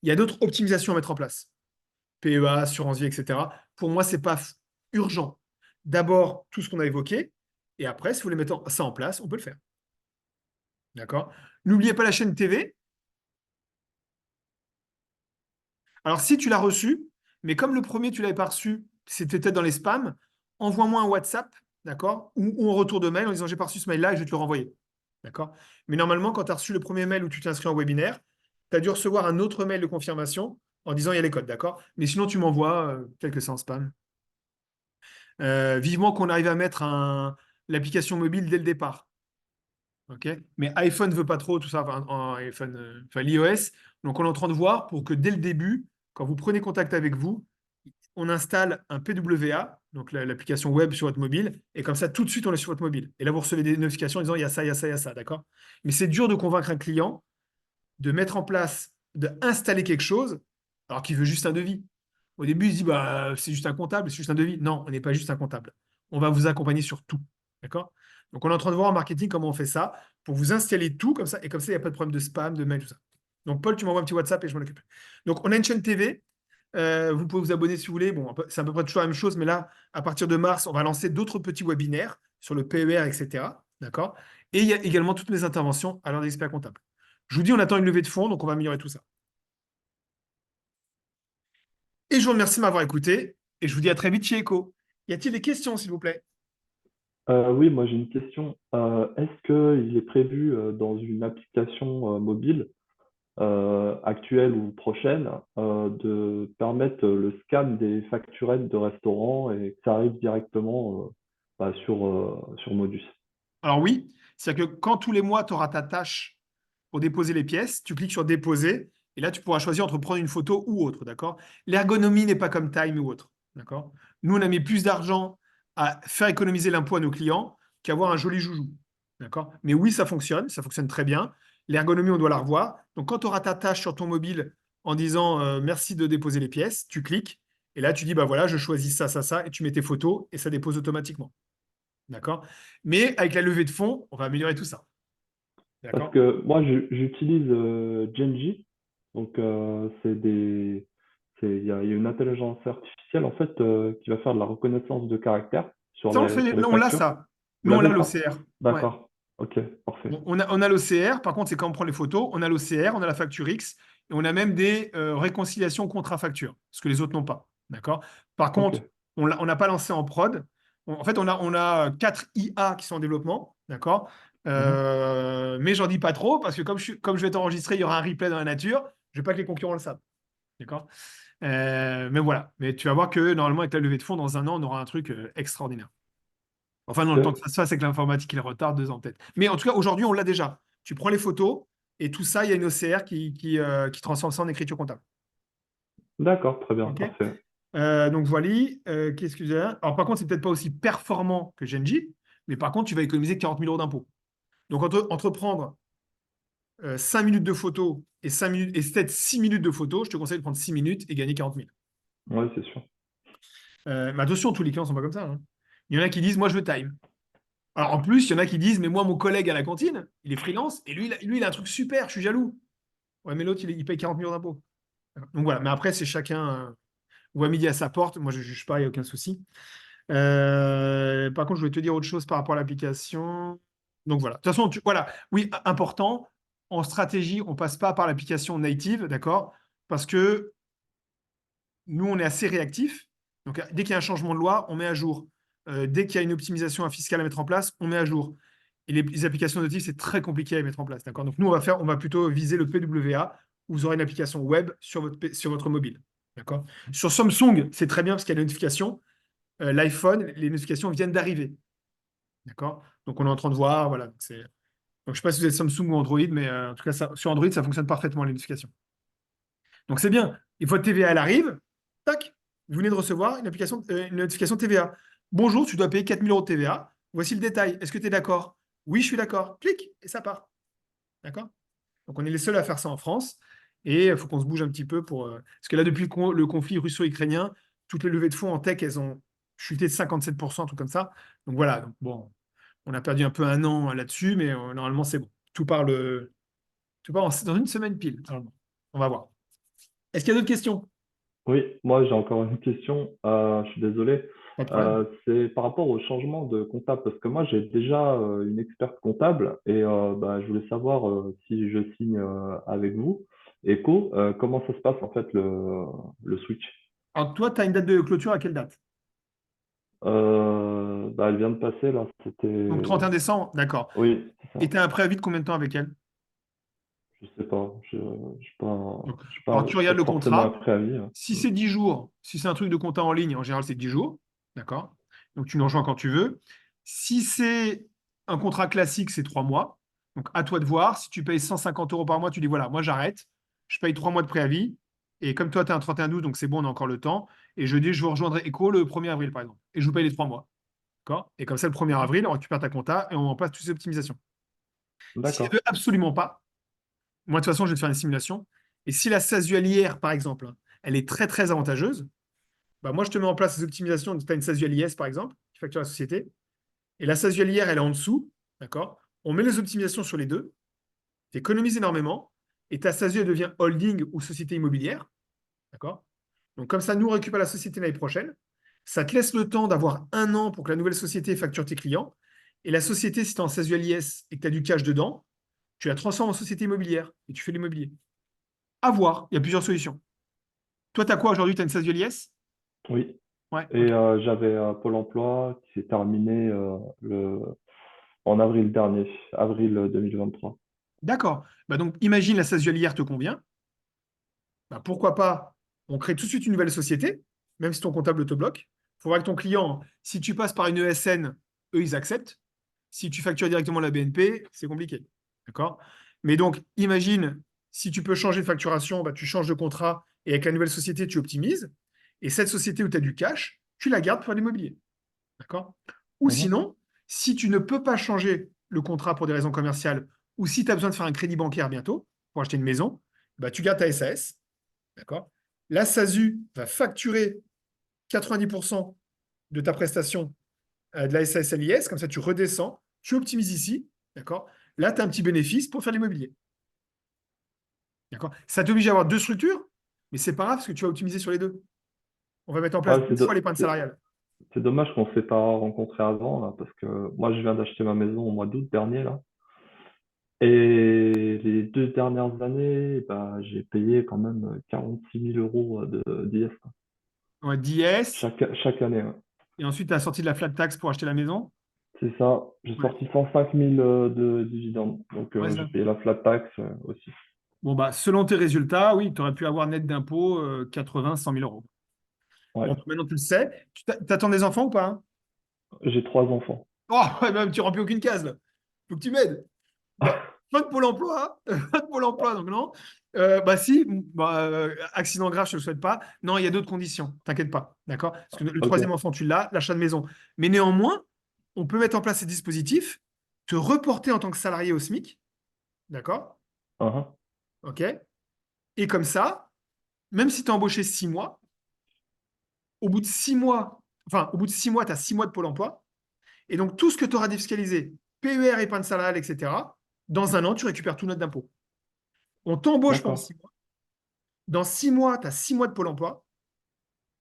Il y a d'autres optimisations à mettre en place. PEA, assurance vie, etc. Pour moi, ce n'est pas urgent. D'abord, tout ce qu'on a évoqué, et après, si vous voulez mettre ça en place, on peut le faire. D'accord? N'oubliez pas la chaîne TV. Alors, si tu l'as reçu, mais comme le premier, tu ne l'avais pas reçu, c'était peut-être dans les spams, envoie-moi un WhatsApp, d'accord? Ou un retour de mail en disant j'ai pas reçu ce mail-là et je vais te le renvoyer. D'accord? Mais normalement, quand tu as reçu le premier mail où tu t'es inscrit en webinaire, tu as dû recevoir un autre mail de confirmation en disant il y a les codes, d'accord? Mais sinon, tu m'envoies, tel que c'est en spam. Vivement qu'on arrive à mettre l'application mobile dès le départ. Ok, mais iPhone ne veut pas trop tout ça, iPhone, enfin l'iOS. Donc on est en train de voir pour que dès le début, quand vous prenez contact avec vous, on installe un PWA, donc l'application web sur votre mobile, et comme ça, tout de suite, on est sur votre mobile. Et là, vous recevez des notifications en disant, il y a ça, il y a ça, il y a ça, d'accord? Mais c'est dur de convaincre un client de mettre en place, d'installer quelque chose, alors qu'il veut juste un devis. Au début, il se dit, bah, c'est juste un comptable, c'est juste un devis. Non, on n'est pas juste un comptable. On va vous accompagner sur tout. D'accord? Donc, on est en train de voir en marketing comment on fait ça pour vous installer tout comme ça. Et comme ça, il n'y a pas de problème de spam, de mail, tout ça. Donc, Paul, tu m'envoies un petit WhatsApp et je m'en occupe. Donc, on a une chaîne TV. Vous pouvez vous abonner si vous voulez. Bon, c'est à peu près toujours la même chose, mais là, à partir de mars, on va lancer d'autres petits webinaires sur le PER, etc. D'accord? Et il y a également toutes mes interventions à l'heure d'expert comptable. Je vous dis, on attend une levée de fonds, donc on va améliorer tout ça. Et je vous remercie de m'avoir écouté, et je vous dis à très vite chez Echo. Y a-t-il des questions, s'il vous plaît? Oui, moi j'ai une question. Est-ce qu'il est prévu dans une application mobile actuelle ou prochaine de permettre le scan des facturettes de restaurants et que ça arrive directement sur Modus? Alors oui, c'est-à-dire que quand tous les mois, tu auras ta tâche pour déposer les pièces, tu cliques sur déposer, et là, tu pourras choisir entre prendre une photo ou autre, d'accord? L'ergonomie n'est pas comme Time ou autre, d'accord? Nous, on a mis plus d'argent à faire économiser l'impôt à nos clients qu'avoir un joli joujou, d'accord? Mais oui, ça fonctionne très bien. L'ergonomie, on doit la revoir. Donc, quand tu auras ta tâche sur ton mobile en disant merci de déposer les pièces, tu cliques, et là, tu dis, bah voilà, je choisis ça, ça, ça, et tu mets tes photos, et ça dépose automatiquement, d'accord? Mais avec la levée de fonds, on va améliorer tout ça, Parce d'accord? que moi j'utilise Genji, donc il y a une intelligence artificielle en fait qui va faire de la reconnaissance de caractère Ça, sur les on l'a factures. ça. Vous Nous, on l'a l'avez ça? l'OCR. Ouais. D'accord. Ok, parfait. On a l'OCR. Par contre, c'est quand on prend les photos, on a l'OCR, on a la facture X, et on a même des réconciliations contrat-facture, ce que les autres n'ont pas. D'accord? Par Ok. contre, on n'a pas lancé en prod. En fait, on a 4 IA qui sont en développement. D'accord? Mhm. Mais j'en dis pas trop, parce que comme je vais t'enregistrer, il y aura un replay dans la nature. Je veux pas que les concurrents le savent. D'accord? Mais voilà. Mais tu vas voir que normalement, avec la levée de fonds, dans un an, on aura un truc extraordinaire. Enfin, dans le temps que Ok. ça se fasse, c'est que l'informatique, il retarde 2 ans peut-être. Mais en tout cas, aujourd'hui, on l'a déjà. Tu prends les photos et tout ça, il y a une OCR qui transforme ça en écriture comptable. D'accord, très bien, OK? parfait. Donc voilà. Qu'est-ce que j'ai? Alors, par contre, c'est peut-être pas aussi performant que Genji, mais par contre, tu vas économiser 40 000 euros d'impôts. Donc, entre prendre 5 minutes de photos et 5 minutes, et peut-être 6 minutes de photos, je te conseille de prendre 6 minutes et gagner 40 000. Ouais, c'est sûr. Mais attention, tous les clients ne sont pas comme ça, hein. Il y en a qui disent, moi, je veux time. Alors, en plus, il y en a qui disent, mais moi, mon collègue à la cantine, il est freelance, et lui, il a un truc super, je suis jaloux. Ouais, mais l'autre, il paye 40 millions d'impôts. Donc voilà, mais après, c'est chacun voit midi à sa porte. Moi, je ne juge pas, il n'y a aucun souci. Par contre, je voulais te dire autre chose par rapport à l'application. Donc voilà. De toute façon, voilà. Oui, important, en stratégie, on ne passe pas par l'application native, d'accord? Parce que nous, on est assez réactifs. Donc, dès qu'il y a un changement de loi, on met à jour. Dès qu'il y a une optimisation fiscale à mettre en place, on met à jour. Et les applications natives, c'est très compliqué à mettre en place. D'accord? Donc, nous, on va plutôt viser le PWA, où vous aurez une application web sur votre mobile. D'accord? Sur Samsung, c'est très bien parce qu'il y a les notifications. L'iPhone, les notifications viennent d'arriver. D'accord? Donc, on est en train de voir. Voilà. Donc, je ne sais pas si vous êtes Samsung ou Android, mais en tout cas, sur Android, ça fonctionne parfaitement, les notifications. Donc c'est bien. Et votre TVA, elle arrive, tac, vous venez de recevoir une notification TVA. Bonjour, tu dois payer 4 000 euros de TVA. Voici le détail. Est-ce que tu es d'accord? Oui, je suis d'accord. Clique et ça part. D'accord? Donc on est les seuls à faire ça en France. Et il faut qu'on se bouge un petit peu parce que là, depuis le conflit russo-ukrainien, toutes les levées de fonds en tech, elles ont chuté de 57%, un truc comme ça. Donc voilà. Donc, bon, on a perdu un peu un an là-dessus, mais normalement, c'est bon. Tout part dans une semaine pile, normalement. On va voir. Est-ce qu'il y a d'autres questions? Oui, moi j'ai encore une question, je suis désolé. Pas de problème. C'est par rapport au changement de comptable, parce que moi j'ai déjà une experte comptable et je voulais savoir si je signe avec vous, Echo, comment ça se passe en fait le switch? Alors, toi, tu as une date de clôture à quelle date? Elle vient de passer là, Donc, c'était... 31 décembre, d'accord. Oui, c'est Et ça. tu as un préavis de combien de temps avec elle? Je sais pas, je n'ai Donc, alors, pas, tu pas regardes le forcément un contrat. préavis, hein. Si c'est 10 jours, si c'est un truc de compta en ligne, en général, c'est 10 jours. D'accord? Donc, tu nous rejoins quand tu veux. Si c'est un contrat classique, c'est 3 mois. Donc, à toi de voir. Si tu payes 150 euros par mois, tu dis voilà, moi, j'arrête. Je paye 3 mois de préavis. Et comme toi, tu es un 31-12, donc c'est bon, on a encore le temps. Et je dis, je vous rejoindrai Echo le 1er avril, par exemple. Et je vous paye les 3 mois. D'accord? Et comme ça, le 1er avril, on récupère ta compta et on en place toutes ces optimisations. Si elle D'accord. veut absolument pas, moi, de toute façon, je vais te faire une simulation. Et si la SASU par exemple, hein, elle est très, très avantageuse, bah, moi, je te mets en place ces optimisations. Tu as une SASU IS, par exemple, qui facture la société. Et la SASU elle est en dessous. D'accord? On met les optimisations sur les deux. Tu économises énormément. Et ta SASU, elle devient holding ou société immobilière. D'accord? Donc, comme ça, nous, on récupère la société l'année prochaine. Ça te laisse le temps d'avoir 1 an pour que la nouvelle société facture tes clients. Et la société, si tu es en SASU IS et que tu as du cash dedans, tu la transformes en société immobilière et tu fais l'immobilier. À voir, il y a plusieurs solutions. Toi, tu as quoi aujourd'hui? Tu as une SASU IS? Oui. Ouais, Et ok. j'avais Pôle emploi qui s'est terminé en avril dernier, avril 2023. D'accord. Bah donc, imagine la SASU te convient. Bah, pourquoi pas, on crée tout de suite une nouvelle société, même si ton comptable te bloque. Il faut voir que ton client, si tu passes par une ESN, eux, ils acceptent. Si tu factures directement la BNP, c'est compliqué. D'accord? Mais donc, imagine, si tu peux changer de facturation, bah, tu changes de contrat et avec la nouvelle société, tu optimises. Et cette société où tu as du cash, tu la gardes pour l'immobilier. D'accord? Ou Mhm. sinon, si tu ne peux pas changer le contrat pour des raisons commerciales, ou si tu as besoin de faire un crédit bancaire bientôt pour acheter une maison, bah, tu gardes ta SAS. D'accord? La SASU va facturer 90% de ta prestation de la SAS-LIS, comme ça tu redescends, tu optimises ici. D'accord? Là, tu as un petit bénéfice pour faire l'immobilier. D'accord? Ça t'oblige à avoir deux structures, mais c'est pas grave parce que tu vas optimiser sur les deux. On va mettre en place Ah, 2 fois l'épargne salariale. c'est dommage qu'on ne s'est pas rencontrés avant, là, parce que moi, je viens d'acheter ma maison au mois d'août dernier, là. Et les 2 dernières années, bah, j'ai payé quand même 46 000 euros d'IS, quoi. Ouais, d'IS, Chaque année, ouais. et ensuite tu as sorti de la flat tax pour acheter la maison. C'est ça. J'ai Ouais, sorti 105 000 de dividendes. Donc, ouais, j'ai ça. payé la flat tax aussi. Bon, bah, selon tes résultats, oui, tu aurais pu avoir net d'impôt 80, 100 000 euros. Ouais. Bon, bah, maintenant tu le sais. Tu t'attends des enfants ou pas, hein? J'ai 3 enfants. Oh, ouais, même tu remplis aucune case là. Faut que tu m'aides. Bah, pas de Pôle emploi, pas de Pôle emploi, donc non. Bah si, bah, accident grave, je ne le souhaite pas. Non, il y a d'autres conditions, t'inquiète pas, d'accord? Parce que le Ok. troisième enfant, tu l'as, l'achat de maison. Mais néanmoins, on peut mettre en place ces dispositifs, te reporter en tant que salarié au SMIC, d'accord? Uhum. OK? Et comme ça, même si tu es embauché 6 mois, au bout de 6 mois, enfin, au bout de 6 mois, tu as 6 mois de Pôle emploi. Et donc, tout ce que tu auras défiscalisé, PER, épargne salariale, etc., dans 1 an, tu récupères tout note d'impôt. On t'embauche pendant D'accord. 6 mois. Dans 6 mois, tu as 6 mois de Pôle emploi.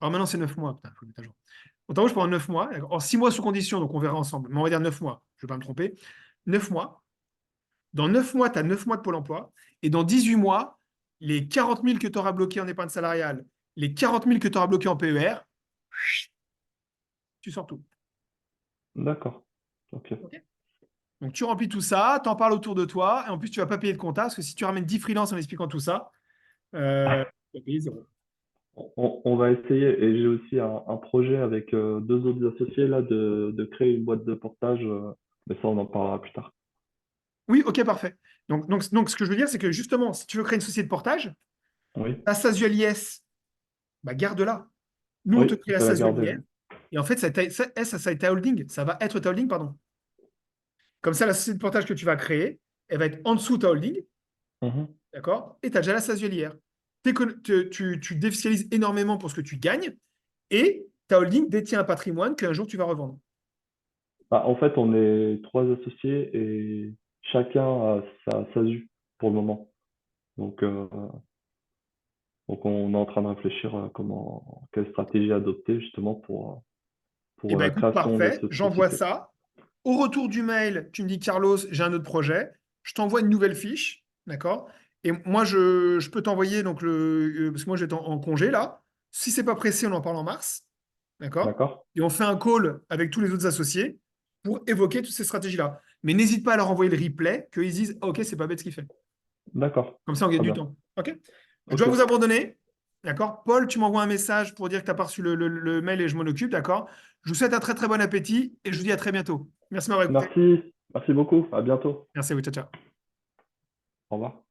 Alors maintenant, c'est 9 mois. Putain, faut mettre à jour. On t'embauche pendant 9 mois. En 6 mois sous condition, donc on verra ensemble. Mais on va dire 9 mois. Je ne vais pas me tromper. 9 mois. Dans 9 mois, tu as 9 mois de Pôle emploi. Et dans 18 mois, les 40 000 que tu auras bloqués en épargne salariale, les 40 000 que tu auras bloqués en PER, tu sors tout. D'accord. Ok. OK. Donc tu remplis tout ça, tu en parles autour de toi, et en plus tu ne vas pas payer de compta, parce que si tu ramènes 10 freelances en expliquant tout ça, tu vas payer zéro. On va essayer. Et j'ai aussi un projet avec 2 autres associés là de créer une boîte de portage. Mais ça, on en parlera plus tard. Oui, ok, parfait. Donc, ce que je veux dire, c'est que justement, si tu veux créer une société de portage, Oui. ta SASU IS, bah, garde-la. Nous, on te Oui, crée je la vais la SASU garder. IR, et en fait, ça a été ta holding. Ça va être ta holding, pardon. Comme ça, la société de portage que tu vas créer, elle va être en dessous de ta holding, Mhm. d'accord? Et tu as déjà la SASU IR. Tu défiscalises énormément pour ce que tu gagnes, et ta holding détient un patrimoine qu'un jour tu vas revendre. Bah, en fait, on est 3 associés et chacun a sa SASU pour le moment. Donc, on est en train de réfléchir quelle stratégie adopter justement Eh pour bien, la écoute, création de parfait. cette J'envoie société. ça. Au retour du mail, tu me dis, Carlos, j'ai un autre projet. Je t'envoie une nouvelle fiche. D'accord? Et moi, je peux t'envoyer, donc, parce que moi, je vais être en congé là. Si c'est pas pressé, on en parle en mars. D'accord? D'accord? Et on fait un call avec tous les autres associés pour évoquer toutes ces stratégies-là. Mais n'hésite pas à leur envoyer le replay, qu'ils disent, ah, OK, c'est pas bête ce qu'il fait. D'accord. Comme ça, on gagne Très du bien. temps. OK? Je dois Ok. vous abandonner. D'accord? Paul, tu m'envoies un message pour dire que tu as pas reçu le mail et je m'en occupe. D'accord? Je vous souhaite un très très bon appétit et je vous dis à très bientôt. Merci de m'avoir écouté. Merci. Merci beaucoup. À bientôt. Merci à vous. Ciao, ciao. Au revoir.